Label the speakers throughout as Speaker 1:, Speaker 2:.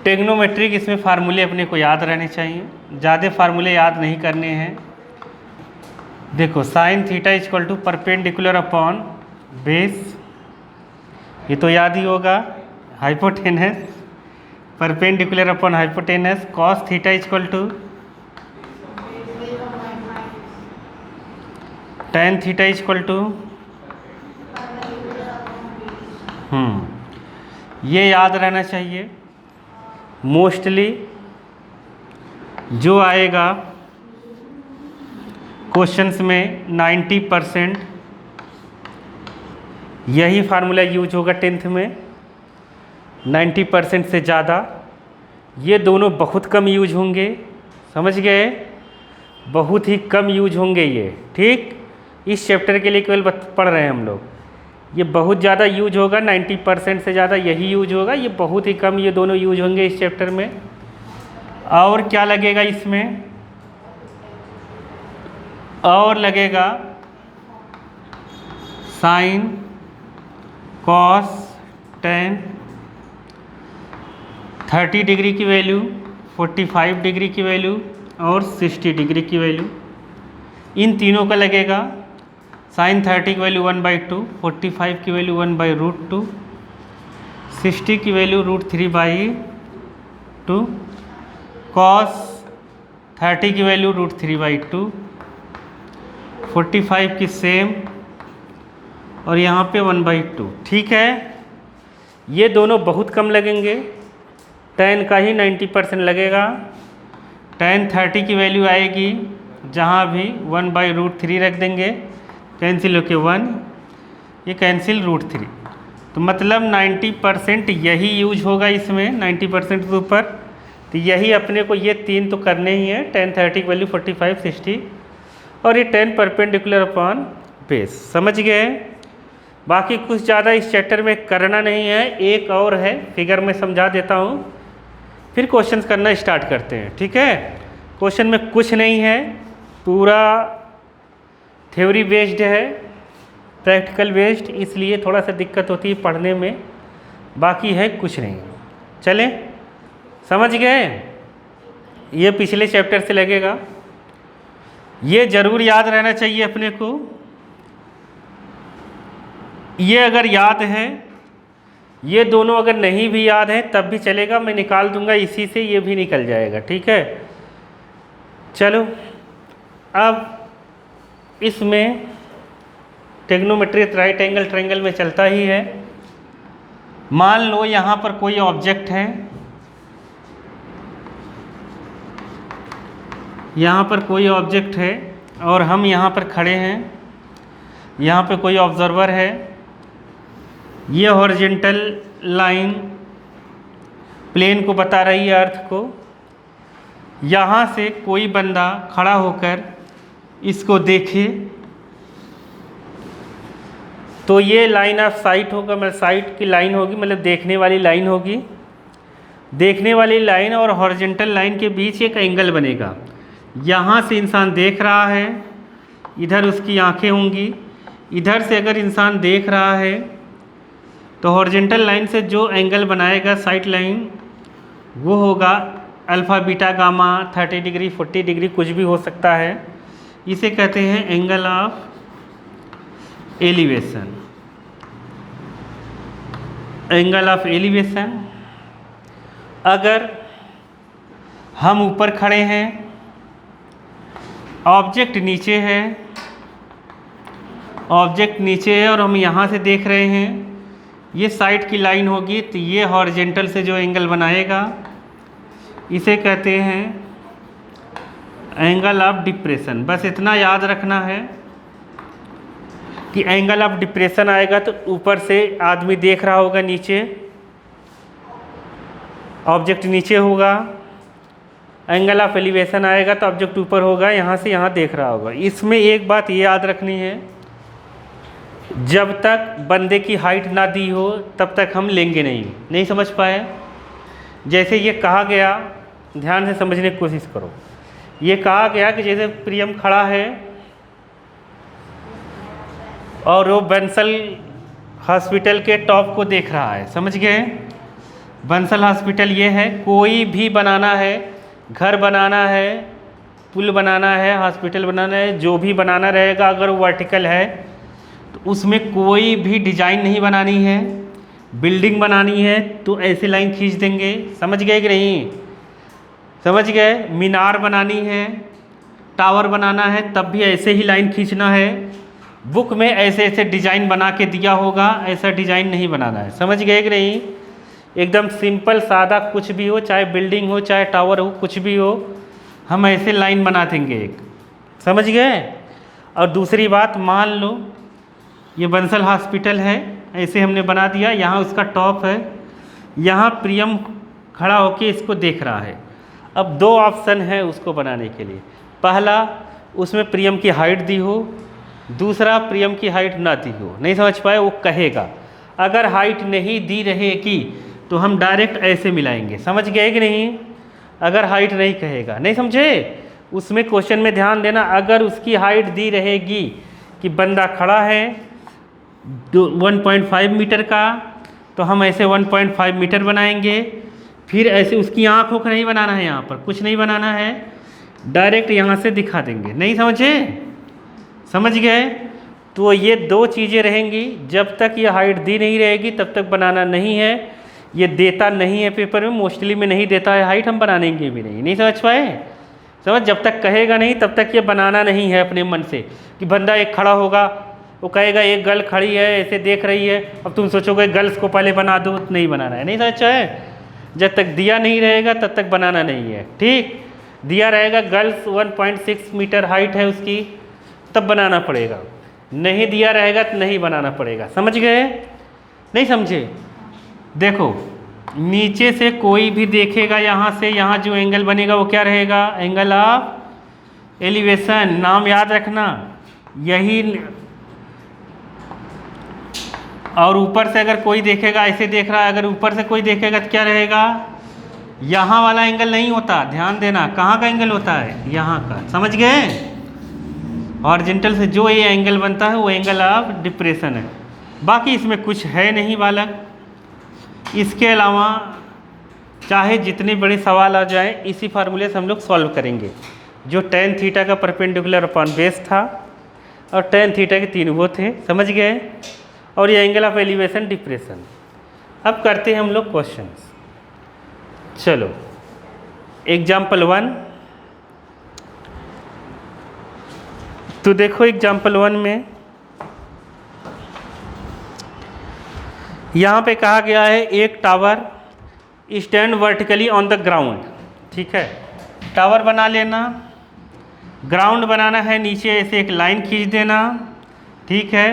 Speaker 1: Trigonometric, इसमें फार्मूले अपने को याद रहने चाहिए, ज़्यादा फार्मूले याद नहीं करने हैं। देखो sine theta equal to perpendicular upon base, ये तो याद ही होगा, hypotenuse, perpendicular upon hypotenuse, cos theta equal to tan theta equal to, ये याद रहना चाहिए। मोस्टली जो आएगा क्वेश्चंस में 90% यही फार्मूला यूज होगा 10th में, 90% से ज़्यादा। ये दोनों बहुत कम यूज होंगे, समझ गए, बहुत ही कम यूज होंगे ये, ठीक। इस चैप्टर के लिए केवल पढ़ रहे हैं हम लोग, ये बहुत ज़्यादा यूज होगा, 90% से ज़्यादा यही यूज होगा, ये बहुत ही कम ये दोनों यूज होंगे इस चैप्टर में। और क्या लगेगा इसमें, और लगेगा साइन, कॉस, टेन, 30 डिग्री की वैल्यू, 45 डिग्री की वैल्यू और 60 डिग्री की वैल्यू, इन तीनों का लगेगा। साइन 30 की वैल्यू 1/2, 45 की वैल्यू 1/√2, 60 की वैल्यू √3/2, कॉस 30 की वैल्यू √3/2, 45 की सेम और यहाँ पे 1/2, ठीक है। ये दोनों बहुत कम लगेंगे, tan का ही 90% लगेगा। tan 30 की वैल्यू आएगी जहाँ भी 1/√3 रख देंगे, कैंसिल होके 1, ये कैंसिल √3, तो मतलब 90% यही यूज होगा इसमें, 90% के ऊपर। तो यही अपने को ये तीन तो करने ही है, tan 30 की वैल्यू 45, 60 और ये 10 परपेंडिकुलर अपॉन बेस, समझ गए। बाकी कुछ ज़्यादा इस चैप्टर में करना नहीं है, एक और है, फिगर में समझा देता हूँ, फिर क्वेश्चंस करना स्टार्ट करते हैं, ठीक है। क्वेश्चन में कुछ नहीं है, पूरा थ्योरी बेस्ड है, प्रैक्टिकल बेस्ड, इसलिए थोड़ा सा दिक्कत होती है पढ़ने में, बाकी है कुछ नहीं। चलें, समझ गए, ये पिछले चैप्टर से लगेगा, ये ज़रूर याद रहना चाहिए अपने को। ये अगर याद है, ये दोनों अगर नहीं भी याद है तब भी चलेगा, मैं निकाल दूंगा इसी से, ये भी निकल जाएगा, ठीक है। चलो अब इसमें ट्रिग्नोमेट्रिक राइट एंगल ट्रायंगल में चलता ही है। मान लो यहाँ पर कोई ऑब्जेक्ट है, यहाँ पर कोई ऑब्जेक्ट है और हम यहाँ पर खड़े हैं, यहाँ पे कोई ऑब्जर्वर है, ये हॉरिजॉन्टल लाइन प्लेन को बता रही है, अर्थ को। यहाँ से कोई बंदा खड़ा होकर इसको देखे तो ये लाइन ऑफ साइट होगा, मतलब साइट की लाइन होगी, मतलब देखने वाली लाइन होगी। देखने वाली लाइन और हॉरिजॉन्टल लाइन के बीच एक एंगल बनेगा। यहाँ से इंसान देख रहा है, इधर उसकी आंखें होंगी, इधर से अगर इंसान देख रहा है तो हॉरिजॉन्टल लाइन से जो एंगल बनाएगा साइट लाइन, वो होगा alpha beta gamma, 30 degree 40 degree कुछ भी हो सकता है। इसे कहते हैं angle of elevation, angle of elevation. अगर हम ऊपर खड़े हैं, ऑब्जेक्ट नीचे है, ऑब्जेक्ट नीचे है और हम यहाँ से देख रहे हैं, ये साइड की लाइन होगी, तो ये हॉरिजॉन्टल से जो एंगल बनाएगा इसे कहते हैं एंगल ऑफ डिप्रेशन। बस इतना याद रखना है कि एंगल ऑफ डिप्रेशन आएगा तो ऊपर से आदमी देख रहा होगा, नीचे ऑब्जेक्ट नीचे होगा। एंगल ऑफ एलिवेशन आएगा तो ऑब्जेक्ट ऊपर होगा, यहाँ से यहाँ देख रहा होगा। इसमें एक बात ये याद रखनी है, जब तक बंदे की हाइट ना दी हो तब तक हम लेंगे नहीं समझ पाए। जैसे ये कहा गया, ध्यान से समझने की कोशिश करो। ये कहा गया कि जैसे प्रियम खड़ा है और वो बंसल हॉस्पिटल के टॉप को देख रहा है, समझ गए। बंसल हॉस्पिटल ये है। कोई भी बनाना है, घर बनाना है, पुल बनाना है, हॉस्पिटल बनाना है, जो भी बनाना रहेगा अगर वो वर्टिकल है तो उसमें कोई भी डिजाइन नहीं बनानी है। बिल्डिंग बनानी है तो ऐसे लाइन खींच देंगे, समझ गए कि नहीं? समझ गए? मीनार बनानी है, टावर बनाना है, तब भी ऐसे ही लाइन खींचना है। बुक में ऐसे ऐसे डिजाइन बना के दिया होगा, ऐसा डिजाइन नहीं बनाना है। समझ गए कि नहीं? एकदम सिंपल सादा कुछ भी हो, चाहे बिल्डिंग हो चाहे टावर हो, कुछ भी हो, हम ऐसे लाइन बना देंगे एक। समझ गए? और दूसरी बात, मान लो ये बंसल हॉस्पिटल है, ऐसे हमने बना दिया, यहाँ उसका टॉप है, यहाँ प्रियम खड़ा होके इसको देख रहा है। अब दो ऑप्शन है उसको बनाने के लिए। पहला, उसमें प्रियम की हाइट दी हो, दूसरा प्रियम की हाइट ना दी हो। नहीं समझ पाए? वो कहेगा। अगर हाइट नहीं दी रहेगी तो हम डायरेक्ट ऐसे मिलाएंगे। समझ गए कि नहीं? अगर हाइट नहीं कहेगा, नहीं समझे? उसमें क्वेश्चन में ध्यान देना, अगर उसकी हाइट दी रहेगी कि बंदा खड़ा है 1.5 मीटर का, तो हम ऐसे 1.5 मीटर बनाएंगे। फिर ऐसे उसकी आँखों को नहीं बनाना है, यहाँ पर कुछ नहीं बनाना है, डायरेक्ट यहाँ से दिखा देंगे। नहीं समझे? समझ गए? तो ये दो चीज़ें रहेंगी। जब तक ये हाइट दी नहीं रहेगी तब तक बनाना नहीं है। ये देता नहीं है पेपर में, मोस्टली में नहीं देता है हाइट, हम बनाएंगे भी नहीं। नहीं समझ पाए? समझ? जब तक कहेगा नहीं तब तक ये बनाना नहीं है अपने मन से। कि बंदा एक खड़ा होगा, वो कहेगा एक गर्ल खड़ी है ऐसे देख रही है, अब तुम सोचोगे गर्ल्स को पहले बना दो, नहीं बनाना है। नहीं समझ पाए? जब तक दिया नहीं रहेगा तब तक बनाना नहीं है। ठीक? दिया रहेगा गर्ल्स 1.6 मीटर हाइट है उसकी, तब बनाना पड़ेगा। नहीं दिया रहेगा तो नहीं बनाना पड़ेगा। समझ गए? नहीं समझे? देखो, नीचे से कोई भी देखेगा, यहाँ से यहाँ जो एंगल बनेगा वो क्या रहेगा? Angle of elevation. नाम याद रखना यही। और ऊपर से अगर कोई देखेगा, ऐसे देख रहा है, अगर ऊपर से कोई देखेगा तो क्या रहेगा? यहाँ वाला एंगल नहीं होता, ध्यान देना। कहाँ का एंगल होता है? यहाँ का। समझ गए? हॉरिजॉन्टल से जो ये एंगल बनता है वो एंगल ऑफ डिप्रेशन है। बाकी इसमें कुछ है नहीं बालक। इसके अलावा चाहे जितने बड़े सवाल आ जाएं, इसी फार्मूले से हम लोग सॉल्व करेंगे। जो tan थीटा का परपेंडिकुलर अपॉन बेस था और tan थीटा के तीन वो थे। समझ गए? और ये एंगल ऑफ एलिवेशन डिप्रेशन। अब करते हैं हम लोग क्वेश्चंस। चलो, एग्जाम्पल 1। तो देखो एग्जाम्पल 1 में यहाँ पे कहा गया है एक tower stand vertically on the ground. ठीक है, टावर बना लेना, ग्राउंड बनाना है, नीचे ऐसे एक लाइन खींच देना। ठीक है,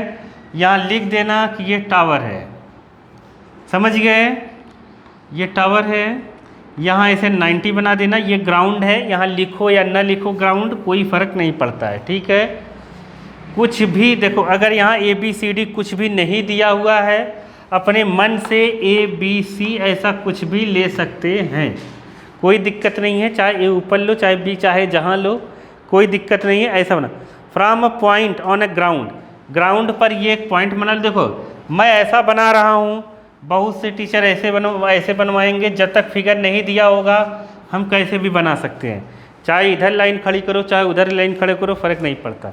Speaker 1: यहाँ लिख देना कि ये टावर है। समझ गए? ये टावर है, यहाँ ऐसे 90 बना देना। ये ग्राउंड है, यहाँ लिखो या ना लिखो ग्राउंड, कोई फ़र्क नहीं पड़ता है। ठीक है, कुछ भी देखो, अगर यहाँ ABCD कुछ भी नहीं दिया हुआ है, अपने मन से ABC ऐसा कुछ भी ले सकते हैं, कोई दिक्कत नहीं है। चाहे A ऊपर लो, चाहे B, चाहे जहाँ लो, कोई दिक्कत नहीं है। ऐसा बना, from a point on a ground. Ground पर ये एक पॉइंट बना लो। देखो, मैं ऐसा बना रहा हूँ, बहुत से टीचर ऐसे बनवाएंगे। जब तक फिगर नहीं दिया होगा हम कैसे भी बना सकते हैं। चाहे इधर लाइन खड़ी करो, चाहे उधर लाइन खड़े करो, फ़र्क नहीं पड़ता।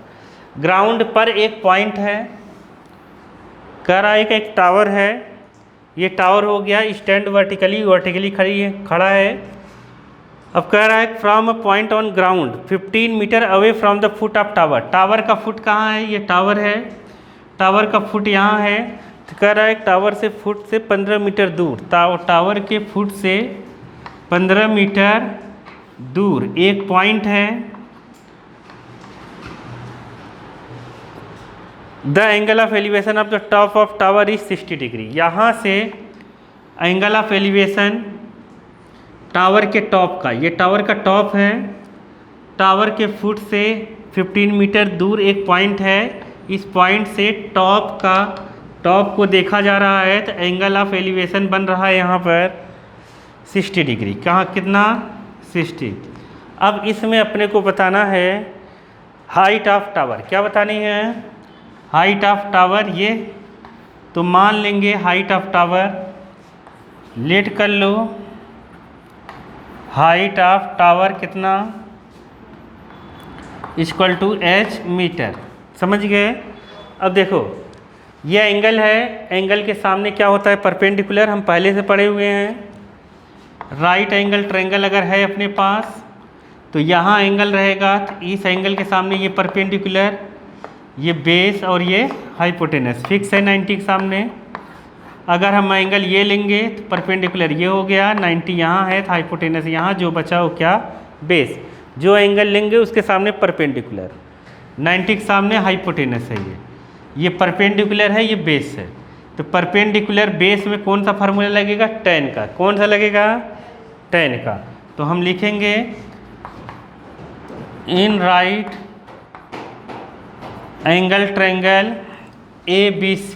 Speaker 1: ग्राउंड पर एक पॉइंट है, कह रहा है कि एक टावर है। ये टावर हो गया, स्टैंड वर्टिकली खड़ा है। अब कह रहा है from a point on ground 15 metre away from the foot of tower. Tower का फुट कहाँ है? ये टावर है, टावर का फुट यहाँ है। तो कह रहा है टावर से फुट से 15 मीटर दूर, टावर के फुट से 15 मीटर दूर एक पॉइंट है। The angle of elevation of the top of tower is 60 degree. यहाँ से एंगल ऑफ एलिवेशन टावर के टॉप का, ये टावर का टॉप है, टावर के फुट से 15 मीटर दूर एक पॉइंट है। इस पॉइंट से टॉप को देखा जा रहा है, तो एंगल ऑफ एलिवेशन बन रहा है यहाँ पर 60 डिग्री। कहाँ? कितना? 60। अब इसमें अपने को बताना है हाइट ऑफ टावर। क्या बतानी है? Height of tower. ये तो मान लेंगे हाइट ऑफ टावर लेट कर लो हाइट ऑफ टावर कितना इक्वल टू h मीटर। समझ गए। अब देखो ये एंगल है, एंगल के सामने क्या होता है परपेंडिकुलर, हम पहले से पढ़े हुए हैं। राइट एंगल ट्रायंगल अगर है अपने पास तो यहाँ एंगल रहेगा, तो इस एंगल के सामने ये परपेंडिकुलर, ये बेस और ये हाइपोटेनस फिक्स है 90 के सामने। अगर हम एंगल ये लेंगे तो परपेंडिकुलर ये हो गया, 90 यहाँ है तो हाइपोटेनस यहाँ, जो बचा वो क्या बेस। जो एंगल लेंगे उसके सामने परपेंडिकुलर, 90 के सामने हाइपोटेनस है, ये परपेंडिकुलर है, ये बेस है। तो परपेंडिकुलर बेस में कौन सा फार्मूला लगेगा, tan का। कौन सा लगेगा, tan का। तो हम लिखेंगे in right angle triangle ABC,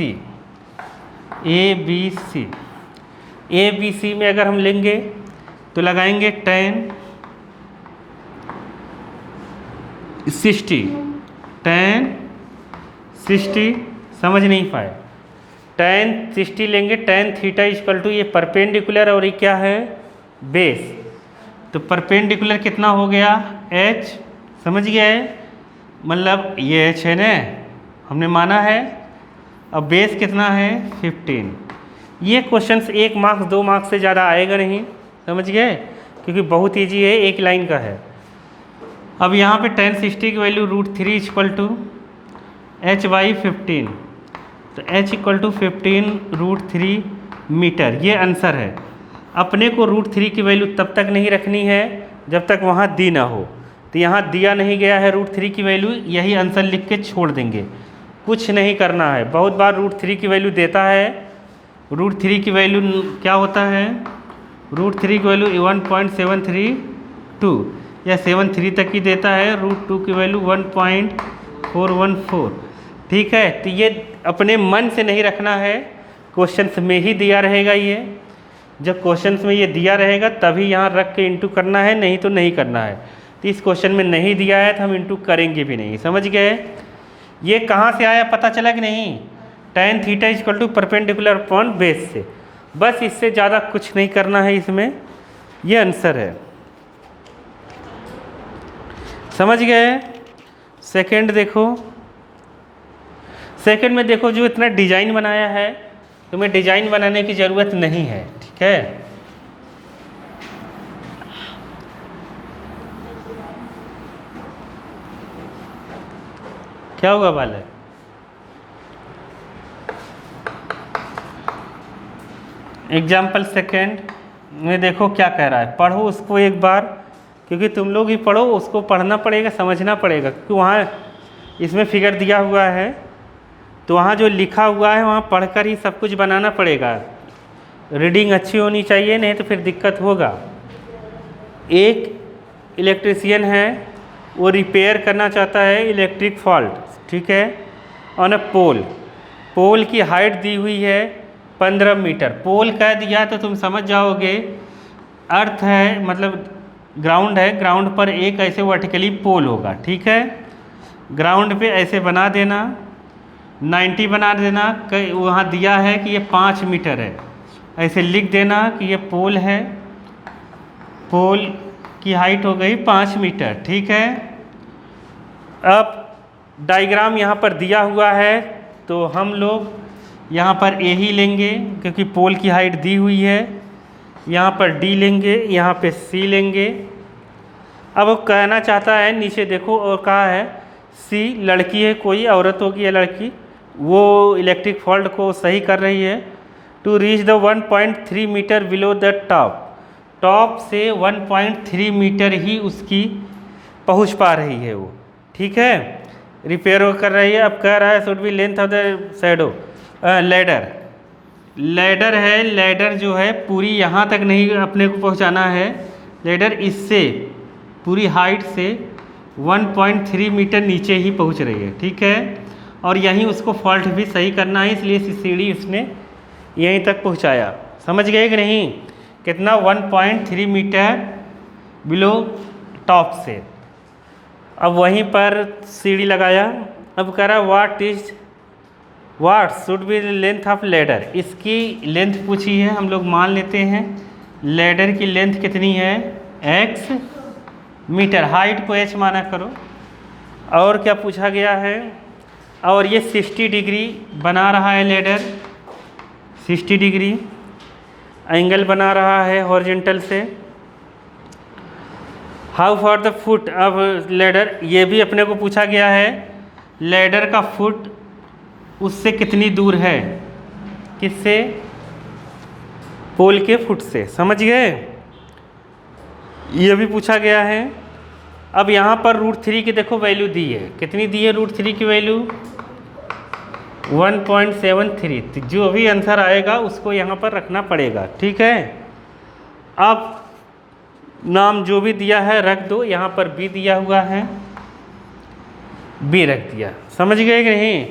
Speaker 1: ABC में अगर हम लेंगे तो लगाएंगे tan 60, tan 60, समझ नहीं पाए। tan 60 लेंगे, tan थीटा इक्वल टू ये परपेंडिकुलर और ये क्या है बेस। तो परपेंडिकुलर कितना हो गया h, समझ गया है, मतलब ये h है ना, हमने माना है। अब बेस कितना है 15। ये क्वेश्चंस 1 मार्क्स 2 मार्क्स से ज़्यादा आएगा नहीं, समझ गए, क्योंकि बहुत ईजी है, एक लाइन का है। अब यहाँ पे tan 60 की वैल्यू √3 इक्वल टू h/15, तो h इक्वल टू 15 √3 मीटर, ये आंसर है। अपने को √3 की वैल्यू तब तक नहीं रखनी है जब तक वहाँ दी ना हो। तो यहाँ दिया नहीं गया है √3 की वैल्यू, यही आंसर लिख के छोड़ देंगे, कुछ नहीं करना है। बहुत बार √3 की वैल्यू देता है, √3 की वैल्यू क्या होता है, √3 की वैल्यू 1.732 या 73 तक ही देता है, √2 की वैल्यू 1.414। ठीक है, तो ये अपने मन से नहीं रखना है, क्वेश्चंस में ही दिया रहेगा। ये जब क्वेश्चंस में ये दिया रहेगा तभी यहाँ रख के इंटू करना है, नहीं तो नहीं करना है। तो इस क्वेश्चन में नहीं दिया है तो हम इंटू करेंगे भी नहीं, समझ गए। ये कहाँ से आया पता चला कि नहीं, tan theta equal to perpendicular upon base से, बस इससे ज़्यादा कुछ नहीं करना है इसमें, ये आंसर है, समझ गए। सेकंड देखो, सेकंड में देखो जो इतना डिजाइन बनाया है, तुम्हें डिजाइन बनाने की ज़रूरत नहीं है, ठीक है। क्या हुआ बालक, एग्जाम्पल सेकंड में देखो क्या कह रहा है, पढ़ो उसको एक बार, क्योंकि तुम लोग ही पढ़ो, उसको पढ़ना पड़ेगा, समझना पड़ेगा, क्योंकि वहाँ इसमें फिगर दिया हुआ है, तो वहाँ जो लिखा हुआ है वहाँ पढ़कर ही सब कुछ बनाना पड़ेगा। रीडिंग अच्छी होनी चाहिए, नहीं तो फिर दिक्कत होगा। एक इलेक्ट्रीशियन है, वो रिपेयर करना चाहता है इलेक्ट्रिक फॉल्ट, ठीक है, ऑन अ पोल। पोल की हाइट दी हुई है 15 मीटर, पोल कह दिया तो तुम समझ जाओगे, अर्थ है मतलब ग्राउंड है, ग्राउंड पर एक ऐसे वर्टिकली पोल होगा, ठीक है। ग्राउंड पे ऐसे बना देना, 90 बना देना, वहाँ दिया है कि ये 5 मीटर है, ऐसे लिख देना कि ये पोल है, पोल की हाइट हो गई 5 मीटर, ठीक है। अब डायग्राम यहाँ पर दिया हुआ है, तो हम लोग यहाँ पर ए ही लेंगे क्योंकि पोल की हाइट दी हुई है, यहाँ पर डी लेंगे, यहाँ पे सी लेंगे। अब वो कहना चाहता है, नीचे देखो और कहा है सी, लड़की है, कोई औरत होगी या लड़की, वो इलेक्ट्रिक फॉल्ट को सही कर रही है। To reach the 1.3 metre below the top, top से 1.3 मीटर ही उसकी पहुँच पा रही है वो, ठीक है, रिपेयर कर रही है। अब कह रहा है should be length of the shadow ladder, ladder है, लैडर जो है पूरी यहाँ तक नहीं अपने को पहुँचाना है, लैडर इससे पूरी हाइट से 1.3 मीटर नीचे ही पहुँच रही है, ठीक है। और यहीं उसको फॉल्ट भी सही करना है, इसलिए सीढ़ी उसने यहीं तक पहुँचाया, समझ गए कि नहीं। कितना 1.3 मीटर बिलो टॉप से। अब वहीं पर सीढ़ी लगाया। अब कह रहा what is what should be length of ladder, इसकी लेंथ पूछी है, हम लोग मान लेते हैं लेडर की लेंथ कितनी है x मीटर, हाइट को h माना करो। और क्या पूछा गया है, और ये 60 डिग्री बना रहा है लेडर, 60 डिग्री एंगल बना रहा है हॉरिजॉन्टल से। How for the foot of ladder, ये भी अपने को पूछा गया है लेडर का फुट उससे कितनी दूर है, किससे, पोल के फुट से, समझ गए। ये भी पूछा गया है। अब यहाँ पर √3 की देखो वैल्यू दी है, कितनी दी है √3 की वैल्यू 1.73, तो जो भी आंसर आएगा उसको यहाँ पर रखना पड़ेगा, ठीक है। अब नाम जो भी दिया है रख दो, यहाँ पर बी दिया हुआ है, बी रख दिया, समझ गए कि नहीं।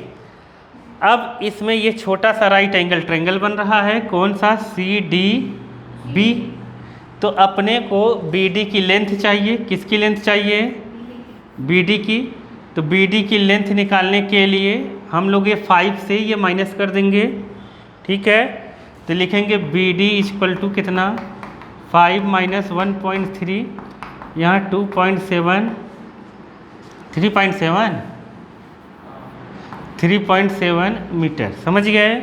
Speaker 1: अब इसमें ये छोटा सा राइट एंगल ट्रायंगल बन रहा है, कौन सा, CDB। तो अपने को BD की लेंथ चाहिए, किसकी लेंथ चाहिए, BD की। तो BD की लेंथ निकालने के लिए हम लोग ये 5 से ये माइनस कर देंगे, ठीक है। तो लिखेंगे BD इक्वल टू कितना, 5 माइनस 1.3, यहाँ 2.7, 3.7 मीटर, समझ गए।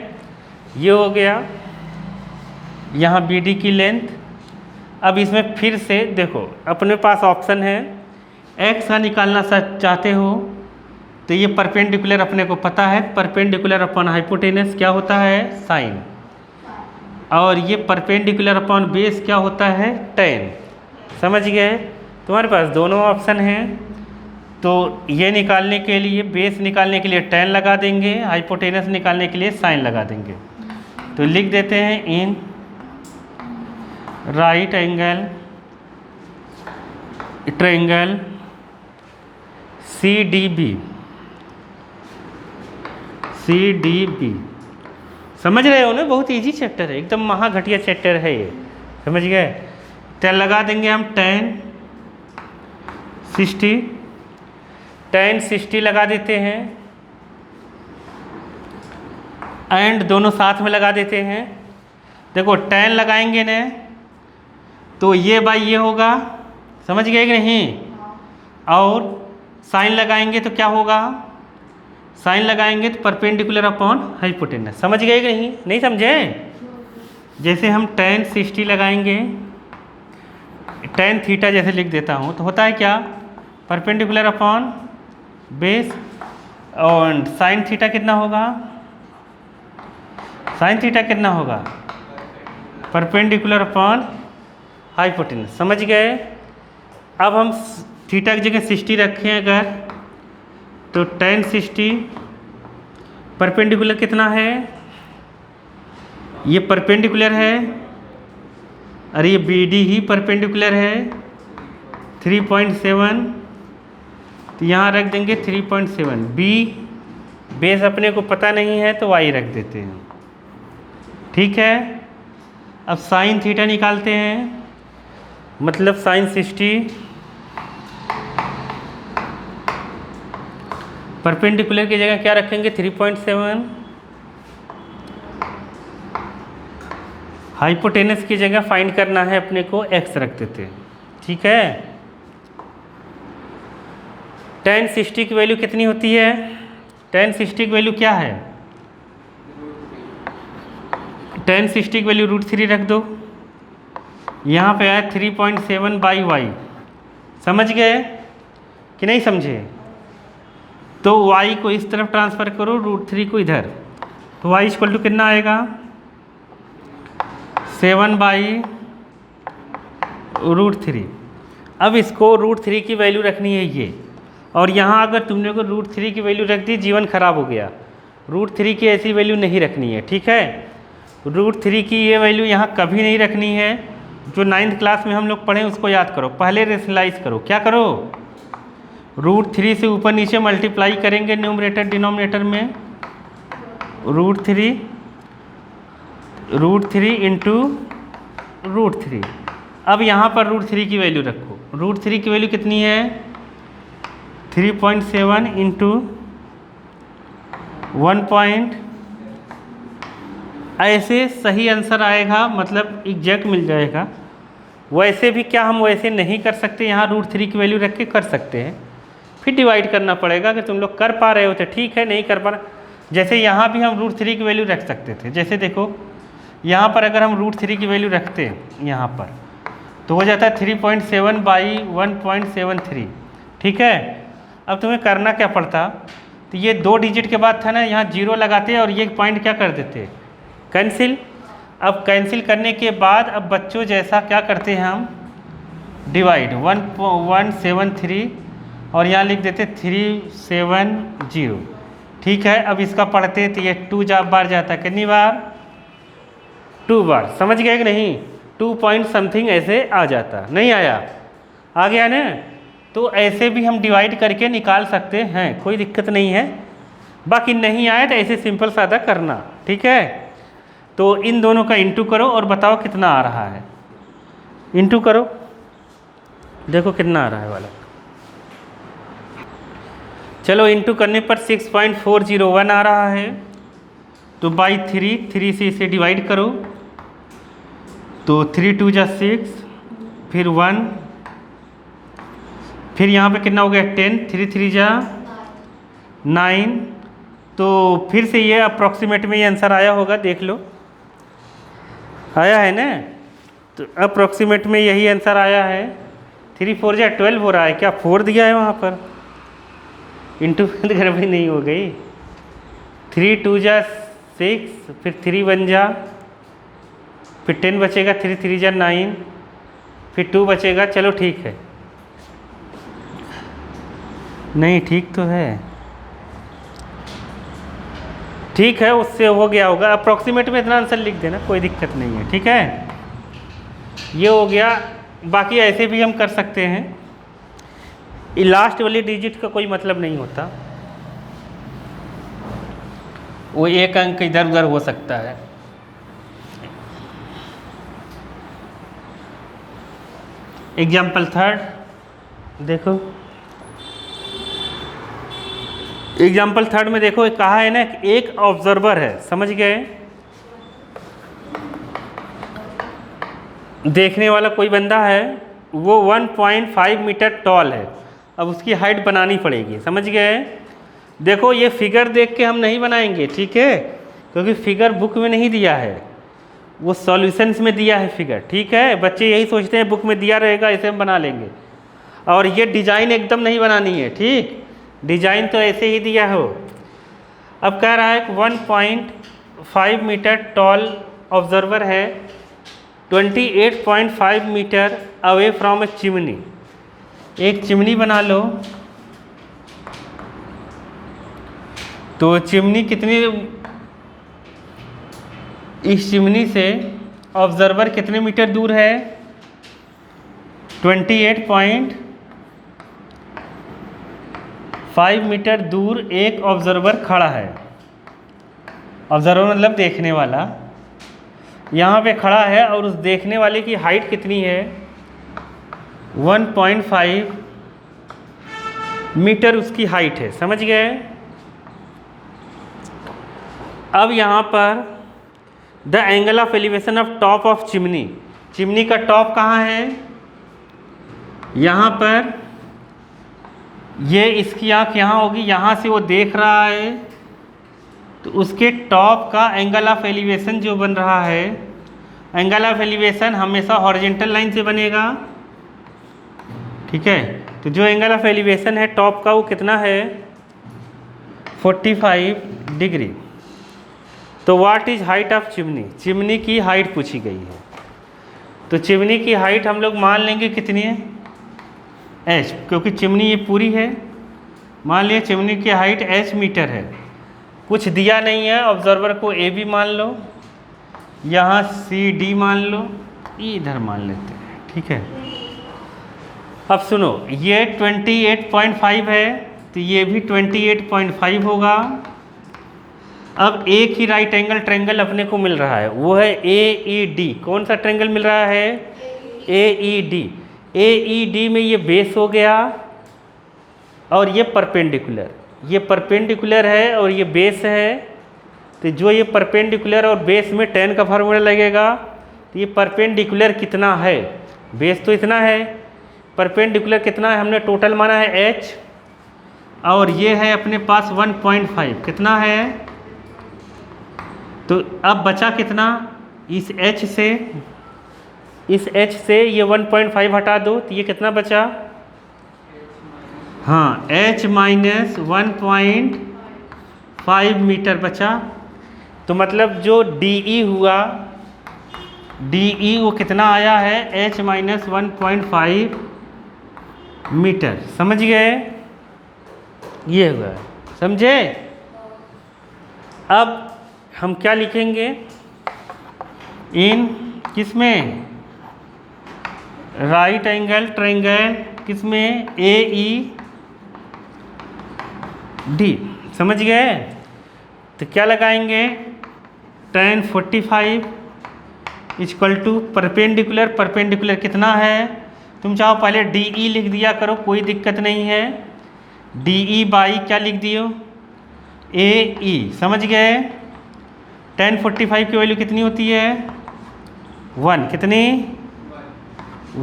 Speaker 1: ये हो गया यहाँ BD की लेंथ। अब इसमें फिर से देखो अपने पास ऑप्शन है, x का निकालना चाहते हो तो ये परपेंडिकुलर अपने को पता है, परपेंडिकुलर अपॉन हाइपोटेनस क्या होता है, साइन, और ये परपेंडिकुलर अपॉन बेस क्या होता है, tan, समझ गए। तुम्हारे पास दोनों ऑप्शन हैं, तो ये निकालने के लिए, बेस निकालने के लिए tan लगा देंगे, हाइपोटेनस निकालने के लिए साइन लगा देंगे। तो लिख देते हैं in right angle triangle CDB, समझ रहे हो ना, बहुत इजी चैप्टर है, एकदम महा घटिया चैप्टर है ये, समझ गए। तो लगा देंगे हम tan 60 लगा देते हैं, एंड दोनों साथ में लगा देते हैं। देखो tan लगाएंगे ना तो ये बाई ये होगा, समझ गए कि नहीं, और साइन लगाएंगे तो क्या होगा, साइन लगाएंगे तो परपेंडिकुलर अपॉन हाइपोटेनस, समझ गए कि नहीं समझे। जैसे हम tan 60 लगाएंगे, tan थीटा जैसे लिख देता हूँ, तो होता है क्या, परपेंडिकुलर अपॉन बेस, और साइन थीटा कितना होगा, साइन थीटा कितना होगा, परपेंडिकुलर अपॉन हाइपोटेनस, समझ गए। अब हम थीटा की जगह 60 रखें अगर, तो tan 60 परपेंडिकुलर कितना है, ये परपेंडिकुलर है, और ये BD ही परपेंडिकुलर है 3.7, तो यहाँ रख देंगे 3.7। B बेस अपने को पता नहीं है तो y रख देते हैं, ठीक है। अब साइन थीटा निकालते हैं, मतलब साइन 60 परपेंडिकुलर की जगह क्या रखेंगे, 3.7, हाइपोटेनस की जगह फाइंड करना है अपने को, x रख देते हैं, ठीक है। tan 60 की वैल्यू कितनी होती है, tan 60 की वैल्यू क्या है, tan 60 की वैल्यू √3 रख दो, यहाँ पे आया 3.7/y, समझ गए कि नहीं समझे। तो y को इस तरफ ट्रांसफ़र करो, √3 को इधर, तो y इक्वल टू कितना आएगा, 7/√3। अब इसको √3 की वैल्यू रखनी है ये, और यहाँ अगर तुमने को √3 की वैल्यू रख दी जीवन खराब हो गया, √3 की ऐसी वैल्यू नहीं रखनी है, ठीक है। √3 की ये वैल्यू यहाँ कभी नहीं रखनी है। जो 9th क्लास में हम लोग पढ़े उसको याद करो, पहले रेशनलाइज करो, क्या करो, √3 से ऊपर नीचे मल्टीप्लाई करेंगे न्यूमरेटर डिनोमिनेटर में, √3 इंटू √3। अब यहाँ पर √3 की वैल्यू रखो, √3 की वैल्यू कितनी है, 3.7 इंटू 1.3 ऐसे सही आंसर आएगा, मतलब एग्जैक्ट मिल जाएगा। वैसे भी क्या हम वैसे नहीं कर सकते, यहाँ √3 की वैल्यू रख के कर सकते हैं, फिर डिवाइड करना पड़ेगा। कि तुम लोग कर पा रहे हो तो ठीक है, नहीं कर पा रहे, जैसे यहाँ भी हम √3 की वैल्यू रख सकते थे। जैसे देखो यहाँ पर अगर हम √3 की वैल्यू रखते हैं यहाँ पर, तो हो जाता है 3.7/1.73। ठीक है, अब तुम्हें करना क्या पड़ता, तो ये 2 डिजिट के बाद था ना, यहाँ 0 लगाते और ये पॉइंट क्या कर देते, कैंसिल। अब कैंसिल करने के बाद अब बच्चों जैसा क्या करते हैं हम, डिवाइड 173 और यहाँ लिख देते 370। ठीक है, अब इसका पढ़ते तो ये 2 बार जाता है, कितनी बार, 2 बार। समझ गए कि नहीं, 2 पॉइंट समथिंग ऐसे आ जाता, नहीं आया, आ गया ना। तो ऐसे भी हम डिवाइड करके निकाल सकते हैं, कोई दिक्कत नहीं है। बाकी नहीं आए तो ऐसे सिंपल सादा करना। ठीक है, तो इन दोनों का इंटू करो और बताओ कितना आ रहा है, इंटू करो, देखो कितना आ रहा है वाला। चलो इंटू करने पर 6.401 आ रहा है, तो बाई 3 से इसे डिवाइड करो, तो 3 2 जा 6, फिर 1, फिर यहाँ पे कितना हो गया 10, 3 3 जा 9। तो फिर से ये अप्रॉक्सीमेट में ये आंसर आया होगा, देख लो आया है ना। तो अप्रॉक्सीमेट में यही आंसर आया है। 3 4 जा 12 हो रहा है, क्या 4 दिया है वहाँ पर, इंटू गड़बड़ी नहीं हो गई। 3 2 जा 6, फिर 3 1 जा, फिर 10 बचेगा, 3 3 जा 9, फिर 2 बचेगा। चलो ठीक है, नहीं ठीक तो है, ठीक है, उससे हो गया होगा। अप्रॉक्सीमेट में इतना आंसर लिख देना, कोई दिक्कत नहीं है। ठीक है, ये हो गया। बाकी ऐसे भी हम कर सकते हैं, लास्ट वाली डिजिट का कोई मतलब नहीं होता, वो एक अंक इधर उधर हो सकता है। एग्जाम्पल 3 देखो, एग्जाम्पल 3 में देखो कहा है ना, एक ऑब्जर्वर है, समझ गए, देखने वाला कोई बंदा है, वो 1.5 मीटर टॉल है। अब उसकी हाइट बनानी पड़ेगी, समझ गए। देखो ये फिगर देख के हम नहीं बनाएंगे, ठीक है, क्योंकि फिगर बुक में नहीं दिया है, वो सॉल्यूशंस में दिया है फिगर। ठीक है, बच्चे यही सोचते हैं बुक में दिया रहेगा ऐसे हम बना लेंगे, और ये डिज़ाइन एकदम नहीं बनानी है। ठीक, डिज़ाइन तो ऐसे ही दिया हो। अब कह रहा है कि 1.5 मीटर टॉल ऑब्जर्वर है, 28.5 metre away from a chimney. एक चिमनी बना लो, तो चिमनी कितनी, इस चिमनी से ऑब्जर्वर कितने मीटर दूर है, 28.5 मीटर दूर एक ऑब्जर्वर खड़ा है। ऑब्जर्वर मतलब देखने वाला, यहाँ पे खड़ा है, और उस देखने वाले की हाइट कितनी है, 1.5 मीटर उसकी हाइट है, समझ गए। अब यहाँ पर the angle of elevation of top of chimney, chimney का टॉप कहाँ है, यहाँ पर, ये इसकी आँख यहाँ होगी, यहाँ से वो देख रहा है, तो उसके टॉप का एंगल ऑफ एलिवेशन जो बन रहा है, एंगल ऑफ एलिवेशन हमेशा हॉरिजॉन्टल लाइन से बनेगा। ठीक है, तो जो एंगल ऑफ एलिवेशन है टॉप का वो कितना है, 45 डिग्री। तो what is height of chimney, chimney की हाइट पूछी गई है, तो चिमनी की हाइट हम लोग मान लेंगे कितनी है, h, क्योंकि चिमनी ये पूरी है। मान लिया चिमनी की हाइट h मीटर है, कुछ दिया नहीं है, ऑब्जर्वर को a भी मान लो, यहाँ c d मान लो, ये इधर मान लेते हैं। ठीक है, अब सुनो, ये 28.5 है, तो ये भी 28.5 होगा। अब एक ही राइट एंगल ट्रायंगल अपने को मिल रहा है, वो है AED। कौन सा ट्रायंगल मिल रहा है, AED। AED में ये बेस हो गया, और ये परपेंडिकुलर, ये परपेंडिकुलर है और ये बेस है, तो जो ये परपेंडिकुलर और बेस में tan का फार्मूला लगेगा, तो ये परपेंडिकुलर कितना है, बेस तो इतना है, परपेंडिकुलर कितना है हमने टोटल माना है h, और ये है अपने पास 1.5 कितना है। तो अब बचा कितना, इस h से ये 1.5 हटा दो तो ये कितना बचा, हाँ h माइनस 1.5 मीटर बचा। तो मतलब जो DE हुआ, DE वो कितना आया है, h माइनस 1.5 मीटर। समझ गए, ये हुआ, समझे। अब हम क्या लिखेंगे इन किसमें, राइट एंगल ट्रायंगल किसमें, AED। समझ गए। तो क्या लगाएंगे, tan 45 इक्वल टू परपेंडिकुलर कितना है, तुम चाहो पहले DE लिख दिया करो, कोई दिक्कत नहीं है। DE बाई क्या लिख दियो, AE। समझ गए। tan 45 की वैल्यू कितनी होती है, 1, कितनी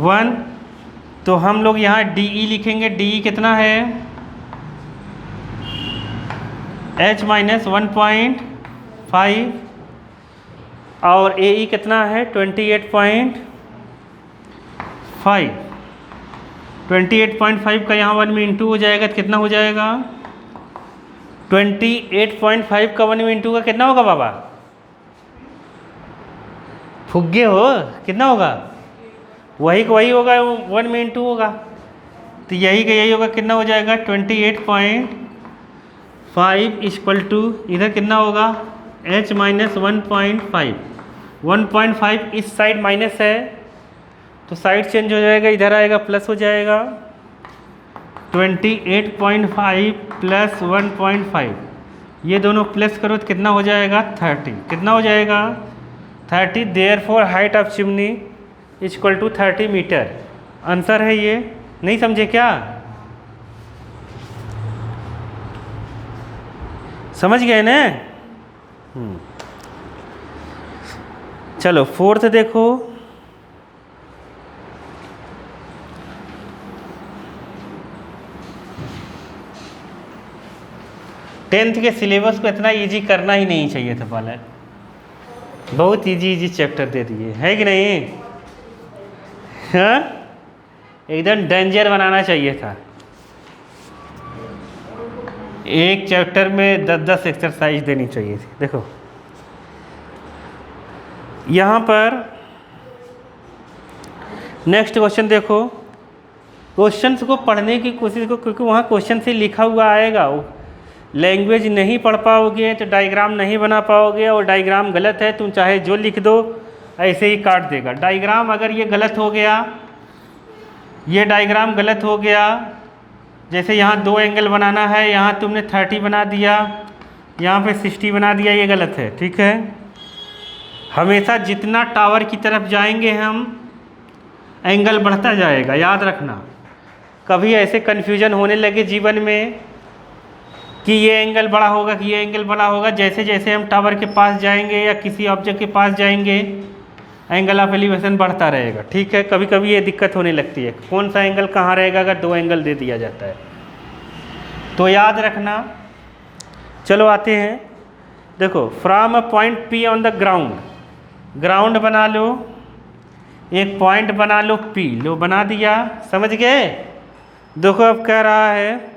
Speaker 1: 1। तो हम लोग यहाँ DE लिखेंगे, DE कितना है, h माइनस 1.5 और AE कितना है 28.5। 28.5 का यहाँ 1 में इंटू हो जाएगा तो कितना हो जाएगा, 28.5 का 1 में इंटू का कितना होगा बाबा, फुग्गे हो, कितना होगा, वही का वही होगा, 1 में इंटू होगा तो यही का यही होगा, कितना हो जाएगा 28.5 इक्वल टू इधर कितना होगा h माइनस 1.5। 1.5 इस साइड माइनस है तो साइड चेंज हो जाएगा, इधर आएगा प्लस हो जाएगा। 28.5 प्लस 1.5 ये दोनों प्लस करो तो कितना हो जाएगा 30। कितना हो जाएगा 30। Therefore height of chimney equal to 30 metre. Answer है ये। नहीं समझे क्या, समझ गए ना। चलो 4th देखो, टेंथ के सिलेबस को इतना इजी करना ही नहीं चाहिए था पहले, बहुत इजी चैप्टर दे दिए है कि नहीं। हाँ एकदम डेंजर बनाना चाहिए था। एक चैप्टर में 10-10 एक्सरसाइज देनी चाहिए थी। देखो यहाँ पर नेक्स्ट क्वेश्चन देखो, क्वेश्चंस को पढ़ने की कोशिश करो क्योंकि वहाँ क्वेश्चन से लिखा हुआ आएगा। लैंग्वेज नहीं पढ़ पाओगे तो डायग्राम नहीं बना पाओगे, और डायग्राम गलत है तुम चाहे जो लिख दो ऐसे ही काट देगा। डायग्राम अगर ये गलत हो गया, ये डायग्राम गलत हो गया, जैसे यहाँ 2 एंगल बनाना है, यहाँ तुमने 30 बना दिया, यहाँ पे 60 बना दिया, ये गलत है। ठीक है, हमेशा जितना टावर की तरफ जाएंगे हम एंगल बढ़ता जाएगा, याद रखना। कभी ऐसे कन्फ्यूजन होने लगे जीवन में कि ये एंगल बड़ा होगा कि ये एंगल बड़ा होगा, जैसे जैसे हम टावर के पास जाएंगे या किसी ऑब्जेक्ट के पास जाएंगे एंगल ऑफ एलिवेशन बढ़ता रहेगा। ठीक है, कभी कभी ये दिक्कत होने लगती है कौन सा एंगल कहाँ रहेगा अगर 2 एंगल दे दिया जाता है, तो याद रखना। चलो आते हैं, देखो from a point P on the ground, ground बना लो, एक पॉइंट बना लो P, लो बना दिया, समझ गए। देखो अब कह रहा है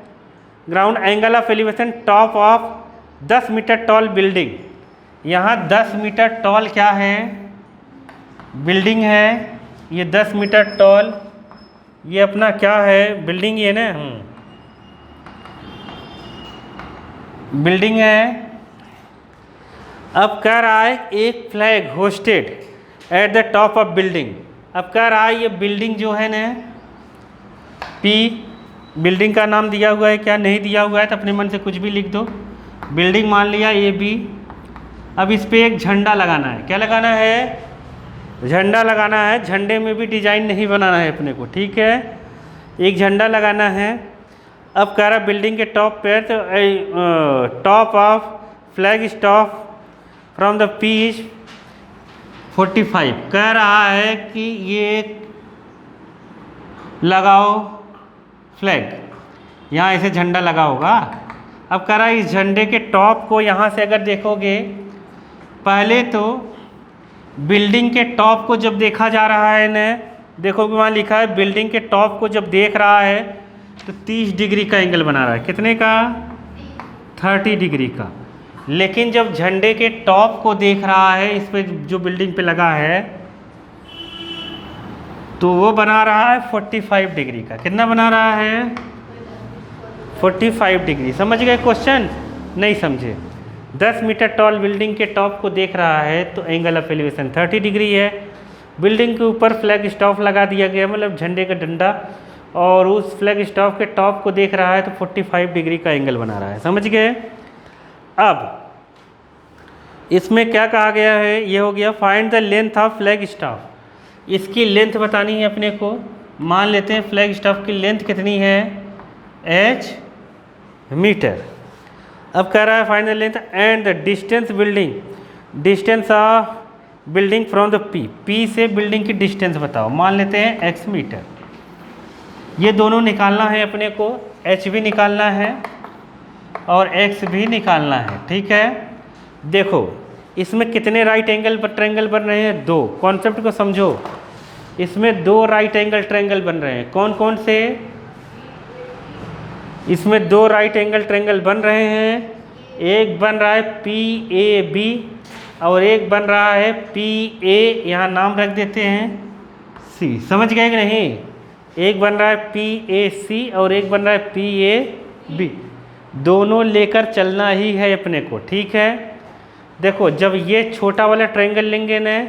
Speaker 1: ground angle of elevation top of 10 metre tall building. यहाँ 10 मीटर टॉल क्या है, बिल्डिंग है। ये 10 मीटर टॉल ये अपना क्या है, बिल्डिंग ये ना, बिल्डिंग है। अब कह रहा है एक flag hosted at the top of building. अब कह रहा है ये बिल्डिंग जो है ना P, बिल्डिंग का नाम दिया हुआ है क्या, नहीं दिया हुआ है तो अपने मन से कुछ भी लिख दो। बिल्डिंग मान लिया AB। अब इस पर एक झंडा लगाना है, क्या लगाना है, झंडा लगाना है। झंडे में भी डिजाइन नहीं बनाना है अपने को, ठीक है, एक झंडा लगाना है। अब कह रहा बिल्डिंग के टॉप पे, तो top of flag stop from the P is 45। कह रहा है कि ये लगाओ फ्लैग, यहाँ ऐसे झंडा लगा होगा। अब कह रहा है इस झंडे के टॉप को यहाँ से अगर देखोगे, पहले तो बिल्डिंग के टॉप को जब देखा जा रहा है ना, देखोगे वहाँ लिखा है बिल्डिंग के टॉप को जब देख रहा है तो 30 डिग्री का एंगल बना रहा है। कितने का? 30 डिग्री का। लेकिन जब झंडे के टॉप को देख रहा है, इस पे जो बिल्डिंग पे लगा है, तो वो बना रहा है 45 डिग्री का। कितना बना रहा है? 45 डिग्री। समझ गए क्वेश्चन? नहीं समझे? 10 मीटर टॉल बिल्डिंग के टॉप को देख रहा है तो एंगल ऑफ एलिवेशन 30 डिग्री है। बिल्डिंग के ऊपर फ्लैग स्टॉप लगा दिया गया, मतलब झंडे का डंडा, और उस फ्लैग स्टॉप के टॉप को देख रहा है तो 45 डिग्री का एंगल बना रहा है। समझ गए? अब इसमें क्या कहा गया है? ये हो गया find the length of flag stop. इसकी लेंथ बतानी है अपने को। मान लेते हैं फ्लैग स्टॉप की लेंथ कितनी है? h metre. अब कह रहा है find the length and the distance building, distance of building from the P से बिल्डिंग की डिस्टेंस बताओ। मान लेते हैं x मीटर। ये दोनों निकालना है अपने को, h भी निकालना है और x भी निकालना है। ठीक है, देखो इसमें कितने राइट एंगल पर ट्रायंगल बन रहे हैं? 2। कॉन्सेप्ट को समझो, इसमें 2 राइट एंगल ट्रायंगल बन रहे हैं। कौन कौन से? इसमें 2 राइट एंगल ट्रायंगल बन रहे हैं। एक बन रहा है PAB और एक बन रहा है PA, यहाँ नाम रख देते हैं C। समझ गए कि नहीं? एक बन रहा है PAC और एक बन रहा है PAB। दोनों लेकर चलना ही है अपने को। ठीक है, देखो जब ये छोटा वाला ट्रायंगल लेंगे ना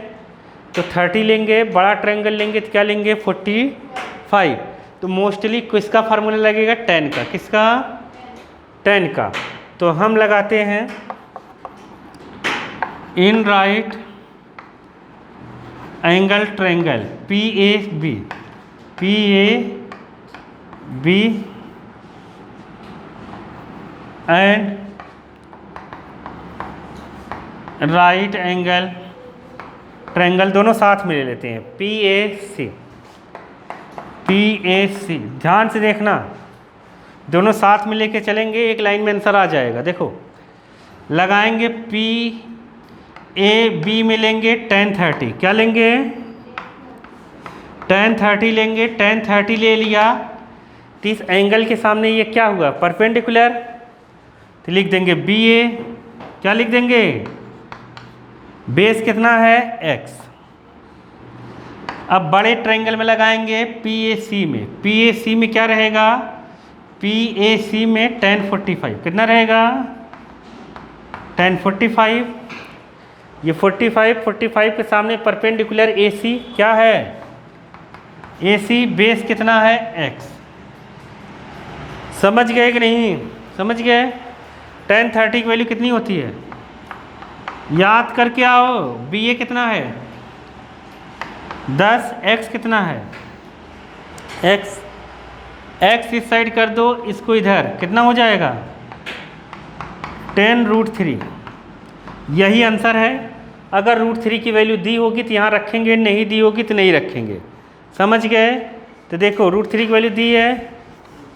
Speaker 1: तो 30 लेंगे, बड़ा ट्रायंगल लेंगे तो क्या लेंगे? 45। तो मोस्टली किसका फार्मूला लगेगा? tan का। किसका? tan का। तो हम लगाते हैं in right angle triangle PAB and right angle triangle, दोनों साथ में ले लेते हैं PAC। ध्यान से देखना, दोनों साथ में लेके चलेंगे, एक लाइन में आंसर आ जाएगा। देखो लगाएंगे PAB में लेंगे tan 30। क्या लेंगे? tan 30 लेंगे। tan 30 ले लिया तो इस एंगल के सामने ये क्या हुआ? परपेंडिकुलर। तो लिख देंगे BA। क्या लिख देंगे? बेस कितना है? x। अब बड़े ट्रायंगल में लगाएंगे PAC में। PAC में क्या रहेगा? PAC में tan 45। कितना रहेगा? tan 45। ये 45 के सामने परपेंडिकुलर AC क्या है? AC। बेस कितना है? x। समझ गए कि नहीं? समझ गए? tan 30 की वैल्यू कितनी होती है? याद करके आओ। BA कितना है? 10। x कितना है? x इस साइड कर दो, इसको इधर, कितना हो जाएगा? 10√3। यही आंसर है। अगर √3 की वैल्यू दी होगी तो यहाँ रखेंगे, नहीं दी होगी तो नहीं रखेंगे। समझ गए? तो देखो √3 की वैल्यू दी है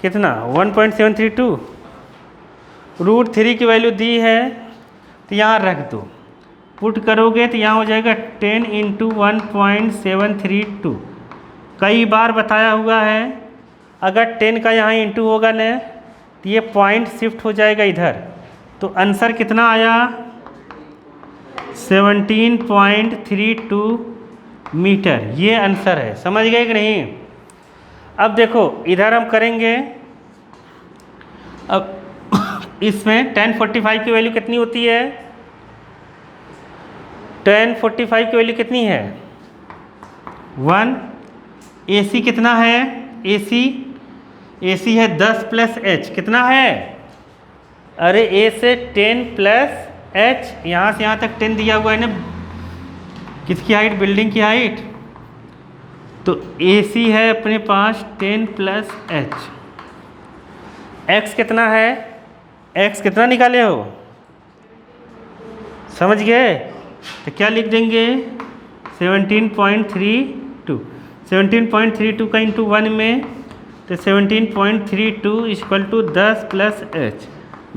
Speaker 1: कितना? 1.732। √3 की वैल्यू दी है तो यहाँ रख दो, पुट करोगे तो यहाँ हो जाएगा 10 × 1.732। कई बार बताया हुआ है, अगर 10 का यहाँ इंटू होगा ना तो ये पॉइंट शिफ्ट हो जाएगा इधर। तो आंसर कितना आया? 17.32 मीटर। ये आंसर है। समझ गए कि नहीं? अब देखो इधर हम करेंगे। अब इसमें tan 45 की वैल्यू कितनी होती है? tan 45 की वैल्यू कितनी है? 1। AC कितना है? AC है 10 + h। कितना है? अरे A से 10 + h, यहाँ से यहाँ तक 10 दिया हुआ है ना। किसकी हाइट? बिल्डिंग की हाइट। तो AC है अपने पास 10 + h। x कितना है? x कितना निकाले हो? समझ गए? तो क्या लिख देंगे 17.32। 17.32 का इंटू 1 में, तो 17.32 इक्वल टू 10 प्लस एच।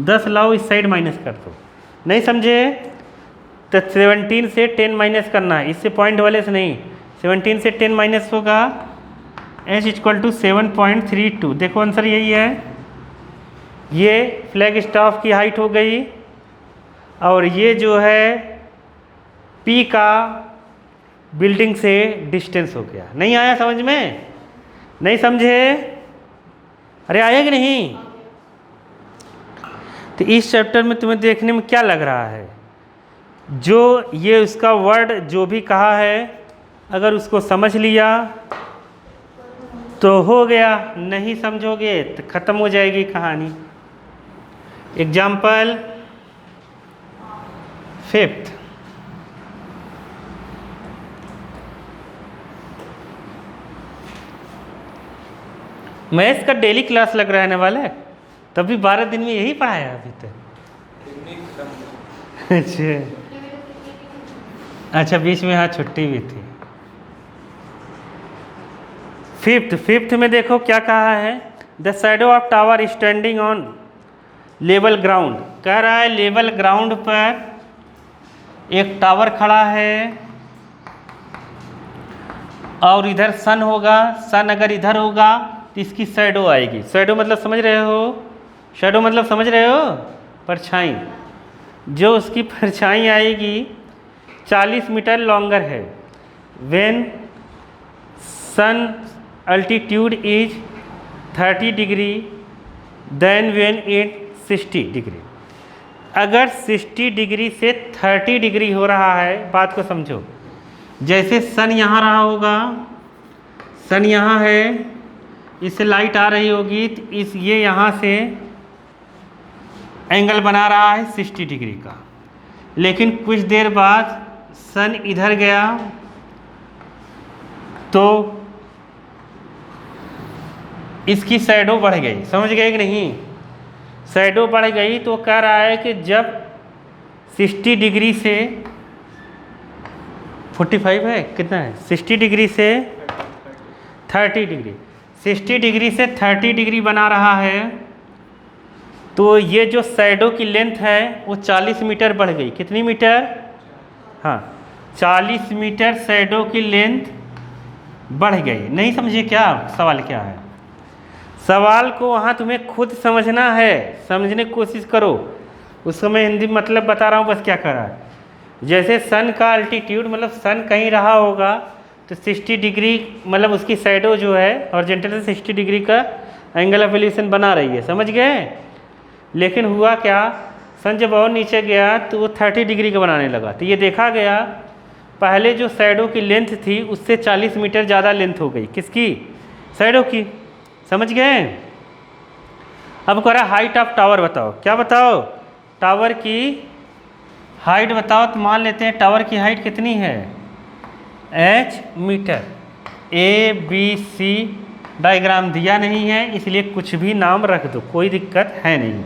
Speaker 1: 10 लाओ इस साइड माइनस कर दो। नहीं समझे? तो 17 से 10 माइनस करना है, इससे पॉइंट वाले से नहीं। 17 से 10 माइनस होगा, एच इक्वल टू 7.32। देखो आंसर यही है। ये फ्लैग स्टाफ की हाइट हो गई, और ये जो है पी का बिल्डिंग से डिस्टेंस हो गया। नहीं आया समझ में? नहीं समझे? अरे आया कि नहीं? तो इस चैप्टर में तुम्हें देखने में क्या लग रहा है? जो ये उसका वर्ड जो भी कहा है, अगर उसको समझ लिया तो हो गया, नहीं समझोगे तो ख़त्म हो जाएगी कहानी। एग्जाम्पल 5th, मैथ्स का डेली क्लास लग रहने वाला है, तभी 12 दिन में यही पढ़ाया अभी तक। अच्छा बीच में हाँ छुट्टी भी थी। 5th में देखो क्या कहा है, the shadow of tower standing on level ground. कह रहा है लेवल ग्राउंड पर एक टावर खड़ा है और इधर सन होगा। सन अगर इधर होगा तो इसकी शैडो आएगी। शैडो मतलब समझ रहे हो? शैडो मतलब समझ रहे हो? परछाई। जो उसकी परछाई आएगी 40 मीटर लॉन्गर है। When sun altitude is 30 degree then when it 60 degree. अगर 60 डिग्री से 30 डिग्री हो रहा है, बात को समझो। जैसे सन यहाँ रहा होगा, सन यहाँ है, इससे लाइट आ रही होगी, तो ये यहाँ से एंगल बना रहा है 60 डिग्री का। लेकिन कुछ देर बाद सन इधर गया तो इसकी शैडो बढ़ गई। समझ गए कि नहीं? शैडो बढ़ गई तो कह रहा है कि जब 60 डिग्री से 45 है, कितना है, 60 डिग्री से 30 डिग्री, 60 डिग्री से 30 डिग्री बना रहा है, तो ये जो शैडो की लेंथ है वो 40 मीटर बढ़ गई। कितनी मीटर? हाँ 40 मीटर शैडो की लेंथ बढ़ गई। नहीं समझे क्या सवाल क्या है? सवाल को वहाँ तुम्हें खुद समझना है, समझने की कोशिश करो। उसको मैं हिंदी मतलब बता रहा हूँ बस क्या कर रहा है। जैसे सन का अल्टीट्यूड मतलब सन कहीं रहा होगा तो 60 डिग्री मतलब उसकी शैडो जो है हॉरिजॉन्टल से 60 डिग्री का एंगल ऑफ एलिवेशन बना रही है। समझ गए? लेकिन हुआ क्या, सन जब और नीचे गया तो वो 30 डिग्री का बनाने लगा। तो ये देखा गया पहले जो शैडो की लेंथ थी उससे 40 मीटर ज़्यादा लेंथ हो गई। किसकी? शैडो की। समझ गए? अब कह रहा हाइट ऑफ टावर बताओ। क्या बताओ? टावर की हाइट बताओ। तो मान लेते हैं टावर की हाइट कितनी है, h मीटर। ABC डायग्राम दिया नहीं है इसलिए कुछ भी नाम रख दो, कोई दिक्कत है नहीं।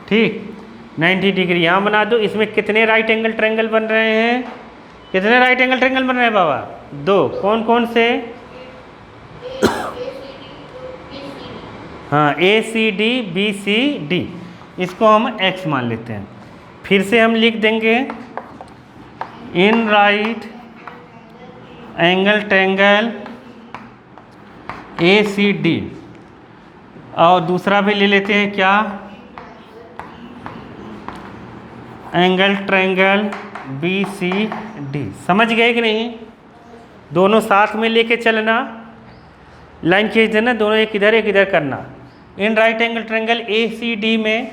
Speaker 1: ठीक, 90 डिग्री यहाँ बना दो। इसमें कितने राइट एंगल ट्रायंगल बन रहे हैं? कितने राइट एंगल ट्रायंगल बन रहे हैं बाबा? 2। कौन कौन से? हाँ ACD BCD, इसको हम x मान लेते हैं। फिर से हम लिख देंगे in right angle triangle ACD, और दूसरा भी ले लेते हैं क्या, एंगल ट्रायंगल BCD। समझ गए कि नहीं? दोनों साथ में लेके चलना, लाइन खींच देना, दोनों एक इधर करना। In right angle triangle ACD में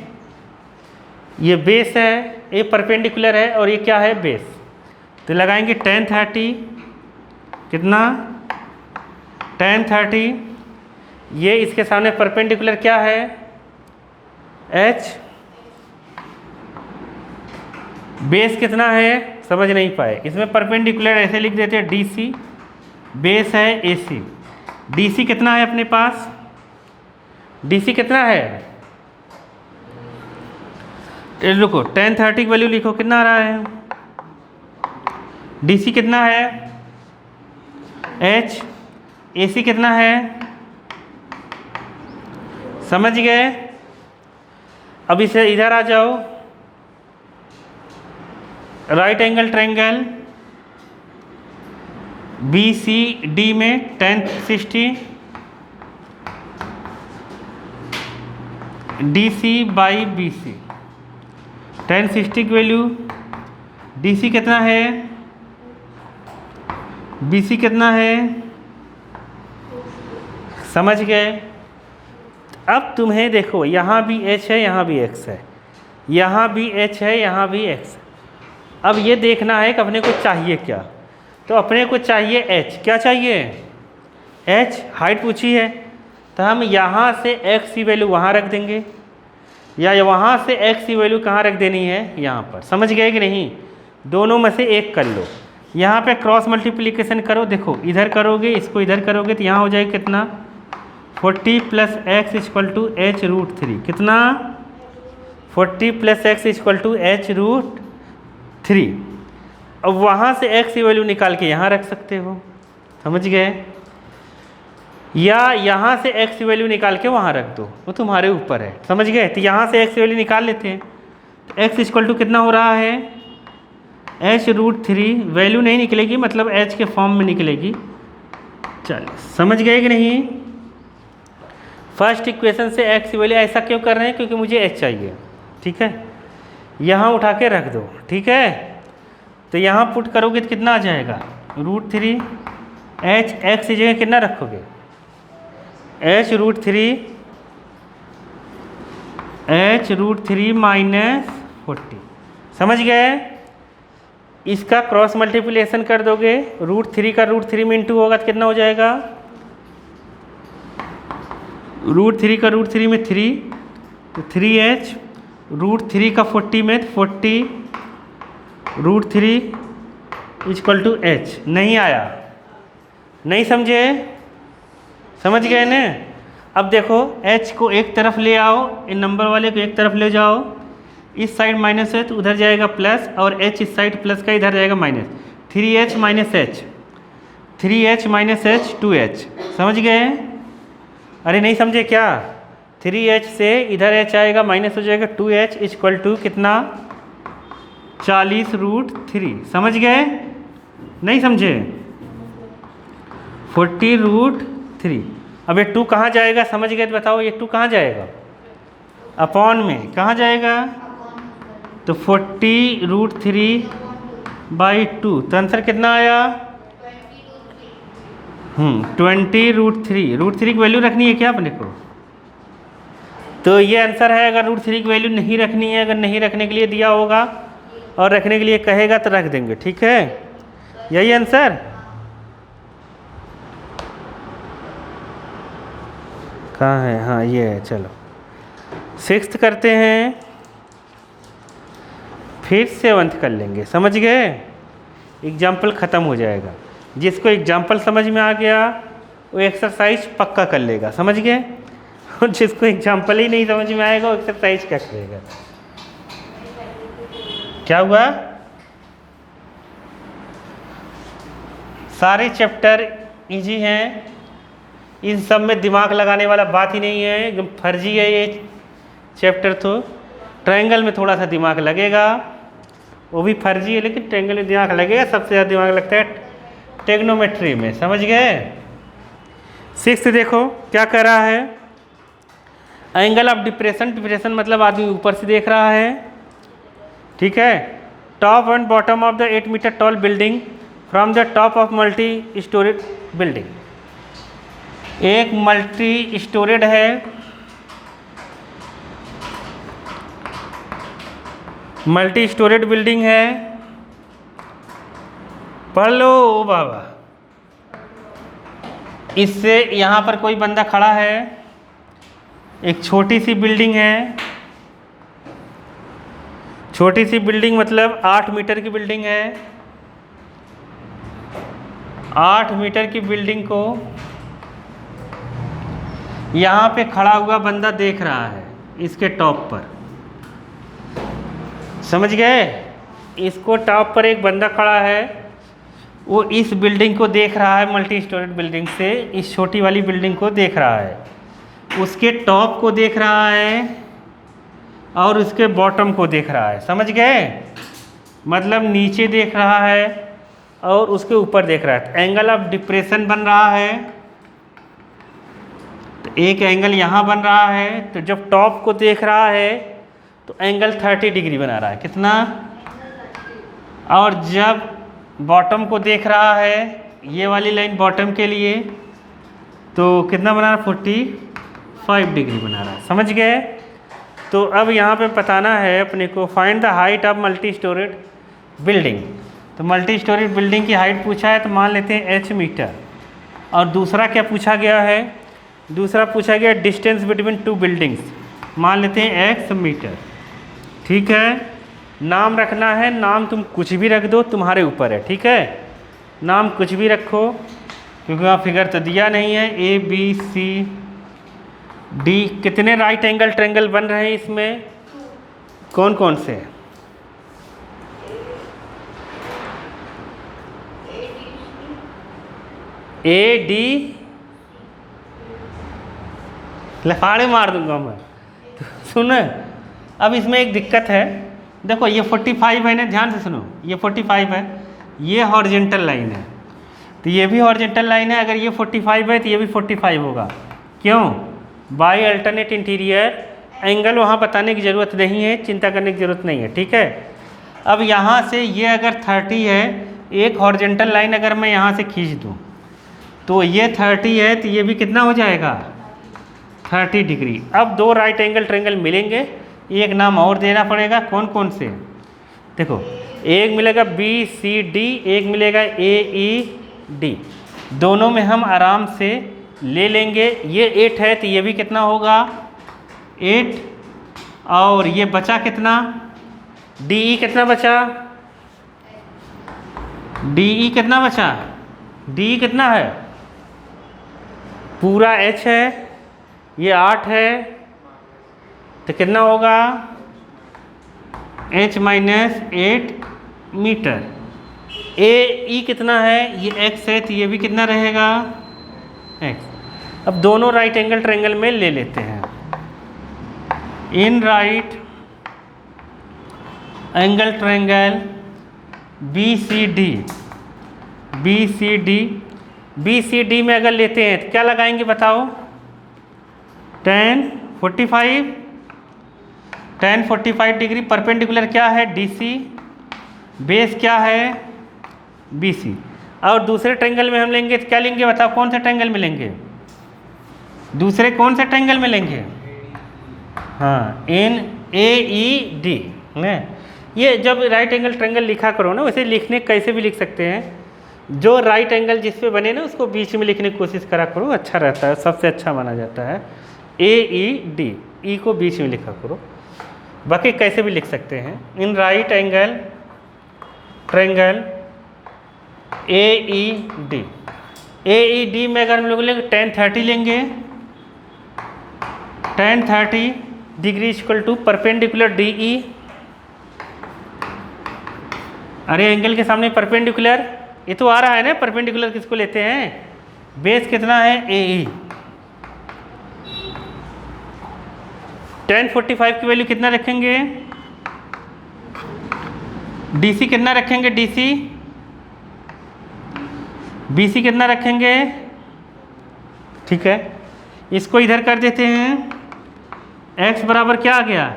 Speaker 1: ये बेस है, ये परपेंडिकुलर है और ये क्या है, बेस। तो लगाएंगे tan 30, कितना, tan 30। ये इसके सामने परपेंडिकुलर क्या है, h। बेस कितना है समझ नहीं पाए, इसमें परपेंडिकुलर ऐसे लिख देते हैं DC, बेस है AC। DC कितना है अपने पास, DC कितना है, रुको tan 30 की वैल्यू लिखो, कितना आ रहा है DC कितना है H, AC कितना है, समझ गए। अब इसे इधर आ जाओ, राइट एंगल ट्रायंगल BCD में tan 60 DC by BC, tan 60 की वैल्यू, DC कितना है, BC कितना है, समझ गए। अब तुम्हें देखो यहाँ भी H है, यहाँ भी X है, यहाँ भी H है, यहाँ भी X है। अब ये देखना है कि अपने को चाहिए क्या, तो अपने को चाहिए H, क्या चाहिए H, हाइट पूछी है, तो हम यहाँ से X की वैल्यू वहाँ रख देंगे, या वहाँ से X की वैल्यू कहाँ रख देनी है, यहाँ पर। समझ गए कि नहीं, दोनों में से एक कर लो। यहाँ पे क्रॉस मल्टीप्लिकेशन करो, देखो इधर करोगे, इसको इधर करोगे तो यहाँ हो जाएगा कितना 40 + x = h√3, कितना 40 + x = h√3। अब वहाँ से x की वैल्यू निकाल के यहाँ रख सकते हो, समझ गए, या यहाँ से x की वैल्यू निकाल के वहाँ रख दो, वो तुम्हारे ऊपर है, समझ गए। तो यहाँ से x की वैल्यू निकाल लेते हैं, तो x = कितना हो रहा है h√3, वैल्यू नहीं निकलेगी मतलब h के फॉर्म में निकलेगी। चलिए समझ गए कि नहीं। फर्स्ट इक्वेशन से x की वैल्यू, ऐसा क्यों कर रहे हैं, क्योंकि मुझे h चाहिए, ठीक है, यहाँ उठा के रख दो, ठीक है। तो यहाँ पुट करोगे तो कितना आ जाएगा √3, h x की जगह कितना रखोगे h√3 -40, समझ गए। इसका क्रॉस मल्टीप्लिकेशन कर दोगे, √3 का √3 में इंटू होगा तो कितना हो जाएगा, √3 का √3 में 3, तो 3h, √3 का 40 में 40, √3 = h। नहीं आया, नहीं समझे, समझ गए ना। अब देखो h को एक तरफ ले आओ, इन नंबर वाले को एक तरफ ले जाओ, इस साइड माइनस है तो उधर जाएगा प्लस, और h इस साइड प्लस का इधर जाएगा minus, 3h - h, 3h - h 2h, समझ गए। अरे नहीं समझे क्या, 3h से इधर h आएगा माइनस हो जाएगा, 2h = कितना 40√3, समझ गए, नहीं समझे 40√3। अब ये 2 कहाँ जाएगा, समझ गए तो बताओ, ये 2 कहाँ जाएगा, अपॉन में कहाँ जाएगा, तो 40√3/2, तो आंसर कितना आया 20√3। √3 की वैल्यू रखनी है क्या अपने को, तो ये आंसर है। अगर √3 की वैल्यू नहीं रखनी है, अगर नहीं रखने के लिए दिया होगा और रखने के लिए कहेगा तो रख देंगे, ठीक है, यही आंसर। कहाँ है, हाँ ये है। चलो 6th करते हैं, फिर 7th कर लेंगे, समझ गए, एग्जाम्पल ख़त्म हो जाएगा। जिसको एग्जाम्पल समझ में आ गया वो एक्सरसाइज पक्का कर लेगा, समझ गए, और जिसको एग्जाम्पल ही नहीं समझ में आएगा वो एक्सरसाइज क्या करेगा। क्या हुआ, सारे चैप्टर इजी हैं, इन सब में दिमाग लगाने वाला बात ही नहीं है, एकदम फर्जी है ये चैप्टर। तो ट्रायंगल में थोड़ा सा दिमाग लगेगा, वो भी फर्जी है, लेकिन ट्रायंगल में दिमाग लगेगा। सबसे ज़्यादा दिमाग लगता है ट्रिग्नोमेट्री में, समझ गए। 6th देखो क्या कर रहा है, एंगल ऑफ डिप्रेशन, डिप्रेशन मतलब आदमी ऊपर से देख रहा है, ठीक है। Top and bottom of the 8 metre tall building from the top of multi storeyed building. एक मल्टी स्टोरेड है, मल्टी स्टोरेड बिल्डिंग है, पढ़ लो बाबा। इससे यहाँ पर कोई बंदा खड़ा है, एक छोटी सी बिल्डिंग है, छोटी सी बिल्डिंग मतलब 8 मीटर की बिल्डिंग है। 8 मीटर की बिल्डिंग को यहाँ पे खड़ा हुआ बंदा देख रहा है, इसके टॉप पर, समझ गए। इसको टॉप पर एक बंदा खड़ा है वो इस बिल्डिंग को देख रहा है, मल्टी स्टोरेड बिल्डिंग से इस छोटी वाली बिल्डिंग को देख रहा है, उसके टॉप को देख रहा है और उसके बॉटम को देख रहा है। समझ गए? मतलब नीचे देख रहा है और उसके ऊपर देख रहा है। तो एंगल ऑफ डिप्रेशन बन रहा है, तो एक एंगल यहाँ बन रहा है। तो जब टॉप को देख रहा है तो एंगल 30 डिग्री बना रहा है। कितना? और जब बॉटम को देख रहा है, ये वाली लाइन बॉटम के लिए, तो कितना बना रहा है? 45 डिग्री बना रहा है। समझ गए? तो अब यहाँ पे बताना है अपने को, find the height of multi storeyed building. तो मल्टी स्टोरेज बिल्डिंग की हाइट पूछा है, तो मान लेते हैं h मीटर। और दूसरा क्या पूछा गया है? दूसरा पूछा गया डिस्टेंस बिटवीन टू बिल्डिंग्स, मान लेते हैं x मीटर। ठीक है, नाम रखना है, नाम तुम कुछ भी रख दो, तुम्हारे ऊपर है। ठीक है, नाम कुछ भी रखो क्योंकि वहाँ फिगर तो दिया नहीं है। ABCD कितने राइट एंगल ट्रायंगल बन रहे हैं इसमें? कौन कौन से? AD, लफाड़े मार दूंगा मैं। तो सुन, अब इसमें एक दिक्कत है। देखो ये 45 है ना, ध्यान से सुनो, ये 45 है, ये हॉरिजॉन्टल लाइन है, तो ये भी हॉरिजॉन्टल लाइन है। अगर ये 45 है तो ये भी 45 होगा। क्यों? बाई अल्टरनेट इंटीरियर एंगल वहाँ बताने की ज़रूरत नहीं है, चिंता करने की ज़रूरत नहीं है। ठीक है, अब यहाँ से ये अगर 30 है, एक हॉरिजॉन्टल लाइन अगर मैं यहाँ से खींच दूँ तो ये 30 है, तो ये भी कितना हो जाएगा? 30 डिग्री। अब दो राइट एंगल ट्रायंगल मिलेंगे, एक नाम और देना पड़ेगा। कौन कौन से? देखो, एक मिलेगा BCD, एक मिलेगा AED। दोनों में हम आराम से ले लेंगे। ये 8 है तो ये भी कितना होगा? 8। और ये बचा कितना? DE कितना बचा? DE कितना बचा? DE कितना है? पूरा H है, ये 8 है, तो कितना होगा? H minus 8 metre. AE कितना है? ये x है, तो ये भी कितना रहेगा? x। अब दोनों राइट एंगल ट्रायंगल में ले लेते हैं। In right angle triangle BCD में अगर लेते हैं तो क्या लगाएंगे बताओ? tan 45 degree. परपेंडिकुलर क्या है? DC। बेस क्या है? BC। और दूसरे ट्रायंगल में हम लेंगे तो क्या लेंगे बताओ? कौन से ट्रायंगल में लेंगे? दूसरे कौन से ट्रायंगल में लेंगे? हाँ, NAED है। ये जब राइट एंगल ट्रायंगल लिखा करो ना, वैसे लिखने कैसे भी लिख सकते हैं। जो राइट एंगल जिस पे बने ना उसको बीच में लिखने की कोशिश करा करो, अच्छा रहता है, सबसे अच्छा माना जाता है। AED, E को बीच में लिखा करो, बाकी कैसे भी लिख सकते हैं। In right angle triangle AED में अगर हम लोग लेंगे tan 30 लेंगे, tan 30 degree equal to perpendicular DE। अरे एंगल के सामने परपेंडिकुलर, ये तो आ रहा है ना, परपेंडिकुलर किसको लेते हैं? बेस कितना है? AE। tan 45 की वैल्यू कितना रखेंगे? DC कितना रखेंगे? BC कितना रखेंगे? ठीक है, इसको इधर कर देते हैं। x बराबर क्या आ गया?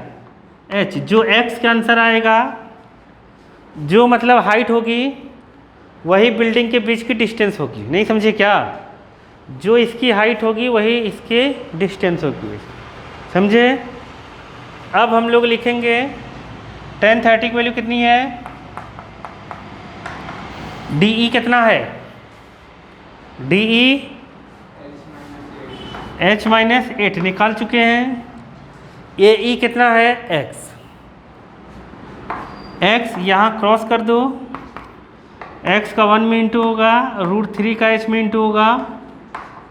Speaker 1: h। जो x का आंसर आएगा, जो मतलब हाइट होगी, वही बिल्डिंग के बीच की डिस्टेंस होगी। नहीं समझे क्या? जो इसकी हाइट होगी वही इसके डिस्टेंस होगी। समझे? अब हम लोग लिखेंगे tan 30 की वैल्यू कितनी है? DE कितना है? DE H माइनस 8 निकाल चुके हैं। AE कितना है? x यहाँ क्रॉस कर दो, x का 1 में इंटू होगा, √3 का h में इंटू होगा,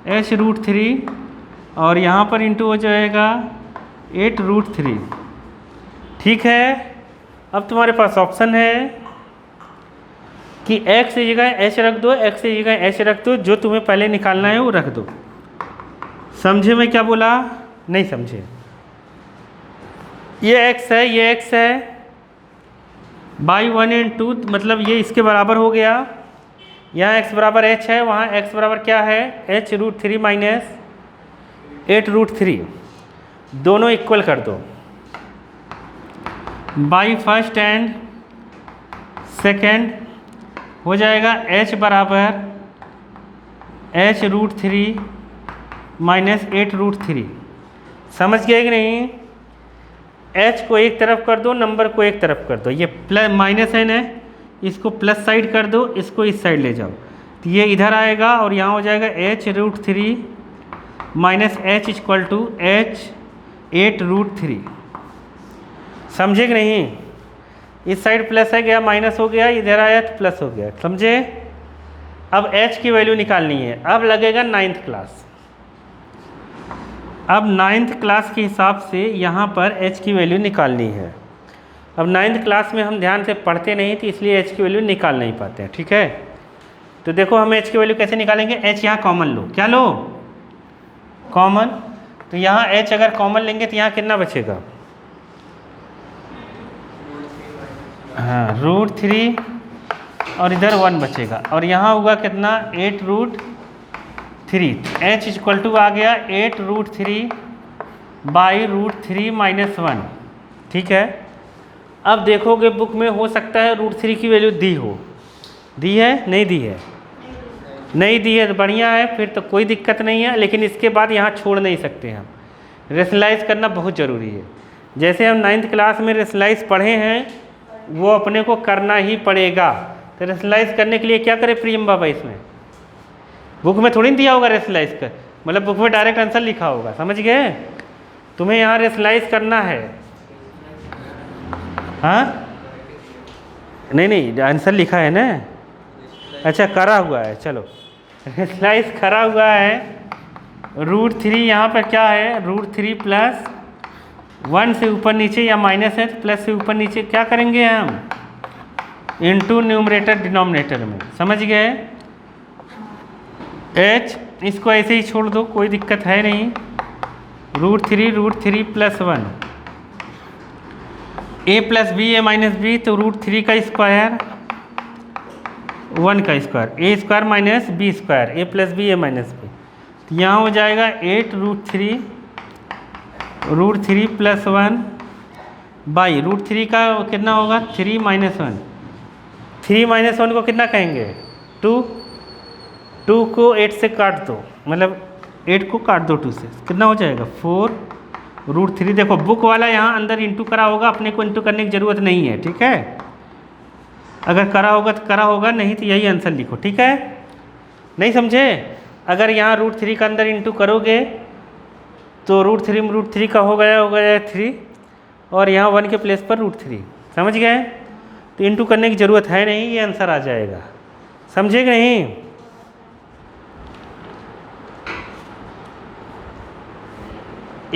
Speaker 1: h √3, और यहाँ पर इंटू हो जाएगा 8√3। ठीक है, अब तुम्हारे पास ऑप्शन है, कि x की जगह h रख दो, x की जगह h रख दो, जो तुम्हें पहले निकालना है वो रख दो। समझे मैं क्या बोला? नहीं समझे? ये x है, ये x है, बाई 1 एंड 2 मतलब ये इसके बराबर हो गया। यहाँ x बराबर h है, वहाँ x बराबर क्या है? h√3 माइनस 8√3, दोनों इक्वल कर दो। बाई फर्स्ट एंड सेकेंड हो जाएगा h बराबर h√3 माइनस 8√3। समझ गए कि नहीं? h को एक तरफ कर दो, नंबर को एक तरफ कर दो। ये प्लस माइनस है ना, इसको प्लस साइड कर दो, इसको इस साइड ले जाओ, तो ये इधर आएगा और यहाँ हो जाएगा h√3 minus h equal to h8√3। समझे कि नहीं? इस साइड प्लस है गया, माइनस हो गया, इधर आया तो प्लस हो गया। समझे? अब h की वैल्यू निकालनी है। अब लगेगा 9th क्लास। अब 9th क्लास के हिसाब से यहाँ पर h की वैल्यू निकालनी है। अब 9th क्लास में हम ध्यान से पढ़ते नहीं, तो इसलिए h की वैल्यू निकाल नहीं पाते हैं। ठीक है, तो देखो हम h की वैल्यू कैसे निकालेंगे। h यहाँ कॉमन लो, क्या लो? कॉमन। तो यहाँ h अगर कॉमन लेंगे तो यहाँ कितना बचेगा? हाँ, √3 और इधर 1 बचेगा, और यहाँ होगा कितना? 8√3। h इक्वल टू आ गया 8√3 बाई √3 माइनस 1। ठीक है, अब देखोगे बुक में हो सकता है √3 की वैल्यू दी हो। दी है? नहीं दी है? नहीं दी है तो बढ़िया है, फिर तो कोई दिक्कत नहीं है। लेकिन इसके बाद यहाँ छोड़ नहीं सकते हम, रेशनलाइज करना बहुत ज़रूरी है। जैसे हम 9th क्लास में रेशनलाइज पढ़े हैं, वो अपने को करना ही पड़ेगा। तो रेशनलाइज करने के लिए क्या करें प्रियम बाबा? इसमें बुक में थोड़ी दिया होगा रेशनलाइज कर, मतलब बुक में डायरेक्ट आंसर लिखा होगा। समझ गए? तुम्हें यहाँ रेशनलाइज करना है। हाँ, नहीं आंसर लिखा है ना? अच्छा, करा हुआ है, चलो रेशनलाइज करा हुआ है। √3 यहाँ पर क्या है? √3 प्लस 1 से ऊपर नीचे या माइनस है तो प्लस से ऊपर नीचे क्या करेंगे हम? इनटू न्यूमरेटर डिनोमिनेटर में। समझ गए? h इसको ऐसे ही छोड़ दो, कोई दिक्कत है नहीं। √3 plus 1, a plus b, a minus b, तो √3 का स्क्वायर 1 का square, a square minus b square, a plus b, a minus b. तो यहाँ हो जाएगा 8√3 प्लस 1 बाई √3 का कितना होगा? 3 माइनस 1। 3 माइनस 1 को कितना कहेंगे? 2। 2 को 8 से काट दो, मतलब 8 को काट दो 2 से, कितना हो जाएगा? 4√3। देखो बुक वाला यहाँ अंदर इंटू करा होगा, अपने को इंटू करने की ज़रूरत नहीं है। ठीक है, अगर करा होगा तो करा होगा, नहीं तो यही आंसर लिखो। ठीक है, नहीं समझे? अगर यहाँ √3 का अंदर इंटू करोगे तो √3 का हो गया 3, और यहाँ 1 के प्लेस पर √3। समझ गए? तो इंटू करने की ज़रूरत है नहीं, ये आंसर आ जाएगा। समझे कि नहीं?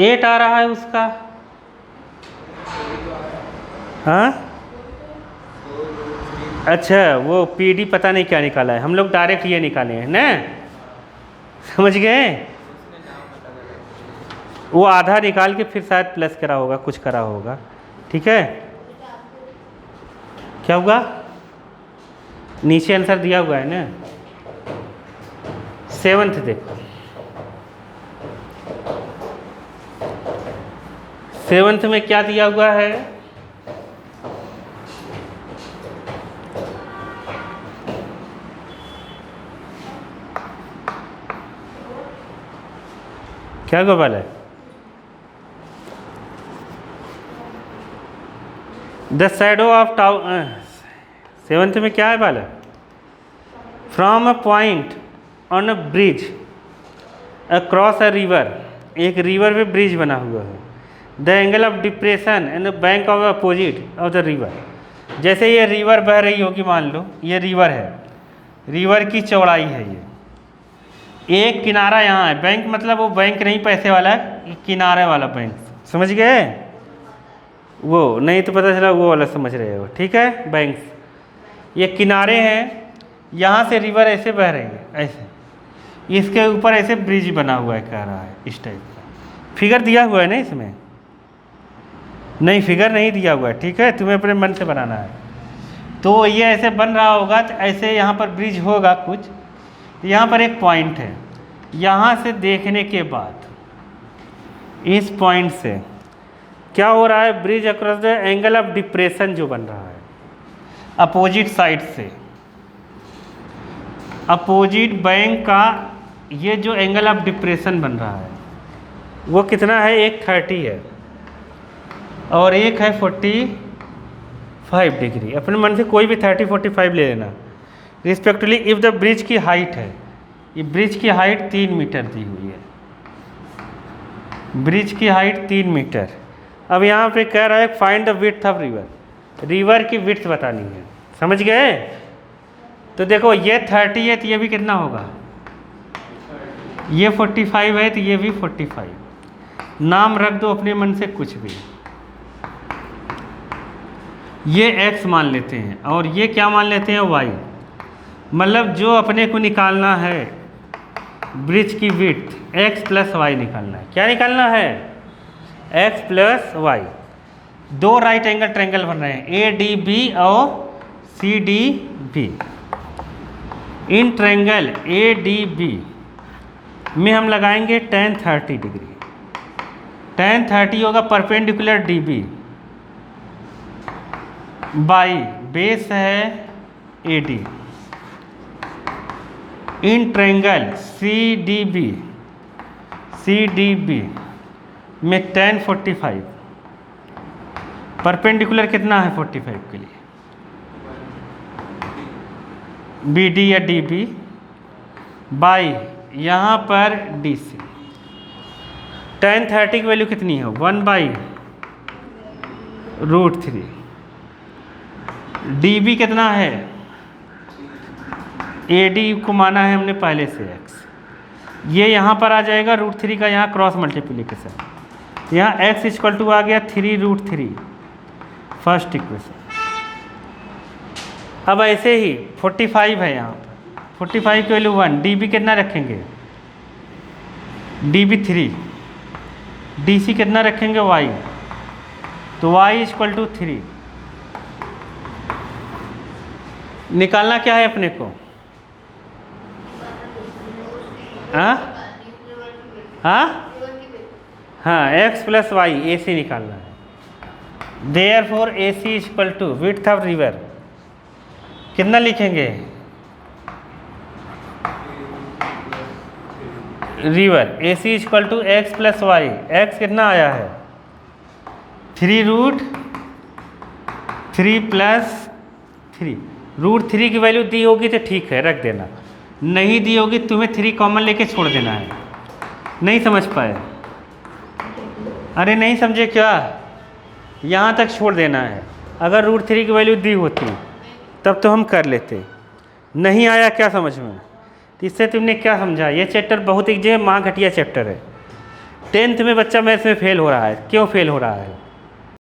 Speaker 1: एट आ रहा है उसका। हाँ, अच्छा, वो PD पता नहीं क्या निकाला है, हम लोग डायरेक्ट ये निकाले हैं ना। समझ गए? वो आधा निकाल के फिर शायद प्लस करा होगा, कुछ करा होगा। ठीक है, क्या होगा? नीचे आंसर दिया हुआ है ना, 7th देखो, 7th में क्या दिया हुआ है? क्या गोपाल है? The shadow of town. 7th में क्या है बाला? From a point on a bridge across a river, एक रिवर पे ब्रिज बना हुआ है। The angle of depression and the bank of opposite of the river. जैसे ये रिवर बह रही होगी, मान लो ये रिवर है, रिवर की चौड़ाई है ये, एक किनारा यहाँ है। बैंक मतलब वो बैंक नहीं पैसे वाला, किनारे वाला बैंक। समझ गए? वो नहीं तो पता चला वो वाला समझ रहे हो। ठीक है, बैंक ये किनारे हैं, यहाँ से रिवर ऐसे बह रही है, ऐसे इसके ऊपर ऐसे ब्रिज बना हुआ है, कह रहा है इस टाइप का। फिगर दिया हुआ है ना इसमें? नहीं, फिगर नहीं दिया हुआ है, ठीक है, तुम्हें अपने मन से बनाना है। तो ये ऐसे बन रहा होगा, तो ऐसे यहाँ पर ब्रिज होगा कुछ। यहाँ पर एक पॉइंट है, यहाँ से देखने के बाद इस पॉइंट से क्या हो रहा है, bridge across the angle of depression जो बन रहा है अपोजिट साइड से, अपोजिट बैंक का ये जो एंगल ऑफ डिप्रेशन बन रहा है वो कितना है, एक 30 है और एक है 45 डिग्री। अपने मन से कोई भी 30, 45 ले लेना रिस्पेक्टिवली। इफ़ द ब्रिज की हाइट है, ये ब्रिज की हाइट 3 मीटर दी हुई है, ब्रिज की हाइट 3 मीटर। अब यहाँ पे कह रहा है find the width of river, river की विड्थ बतानी है, समझ गए? तो देखो ये 30 है तो ये भी कितना होगा, ये 45 है तो ये भी 45। नाम रख दो अपने मन से कुछ भी, ये x मान लेते हैं और ये क्या मान लेते हैं, y। मतलब जो अपने को निकालना है ब्रिज की विड्थ, x प्लस वाई निकालना है। क्या निकालना है, x प्लस वाई। दो राइट एंगल ट्रायंगल बन रहे हैं ADB और CDB। इन ट्रायंगल ADB में हम लगाएंगे tan 30 डिग्री। tan 30 होगा परपेंडिकुलर DB बाई बेस है AD। इन ट्रायंगल CDB में tan 45, परपेंडिकुलर कितना है 45 के लिए, BD या DB बाई यहाँ पर DC। tan 30 की वैल्यू कितनी है, 1/√3। DB कितना है, AD को माना है हमने पहले से x, ये यहाँ पर आ जाएगा √3 का, यहाँ क्रॉस मल्टीप्लिकेशन, यहाँ x इक्वल टू आ गया 3√3 फर्स्ट इक्वेशन। अब ऐसे ही 45 है, यहाँ पर 45 की वैल्यू 1, DB कितना रखेंगे, DB 3, DC कितना रखेंगे y, तो y इक्वल टू 3। निकालना क्या है अपने को, हाँ x प्लस वाई AC निकालना है। Therefore AC equal to width of river कितना लिखेंगे, river AC equal to x plus y, x कितना आया है 3√3 प्लस 3। √3 की वैल्यू दी होगी तो ठीक है रख देना, नहीं दी होगी तुम्हें 3 कॉमन लेके छोड़ देना है। नहीं समझ पाए, अरे नहीं समझे क्या, यहाँ तक छोड़ देना है। अगर √3 की वैल्यू दी होती तब तो हम कर लेते, नहीं आया क्या समझ में, तो इससे तुमने क्या समझा, ये चैप्टर बहुत ही जो माँ घटिया चैप्टर है। 10th में बच्चा मैथ्स में फेल हो रहा है, क्यों फेल हो रहा है,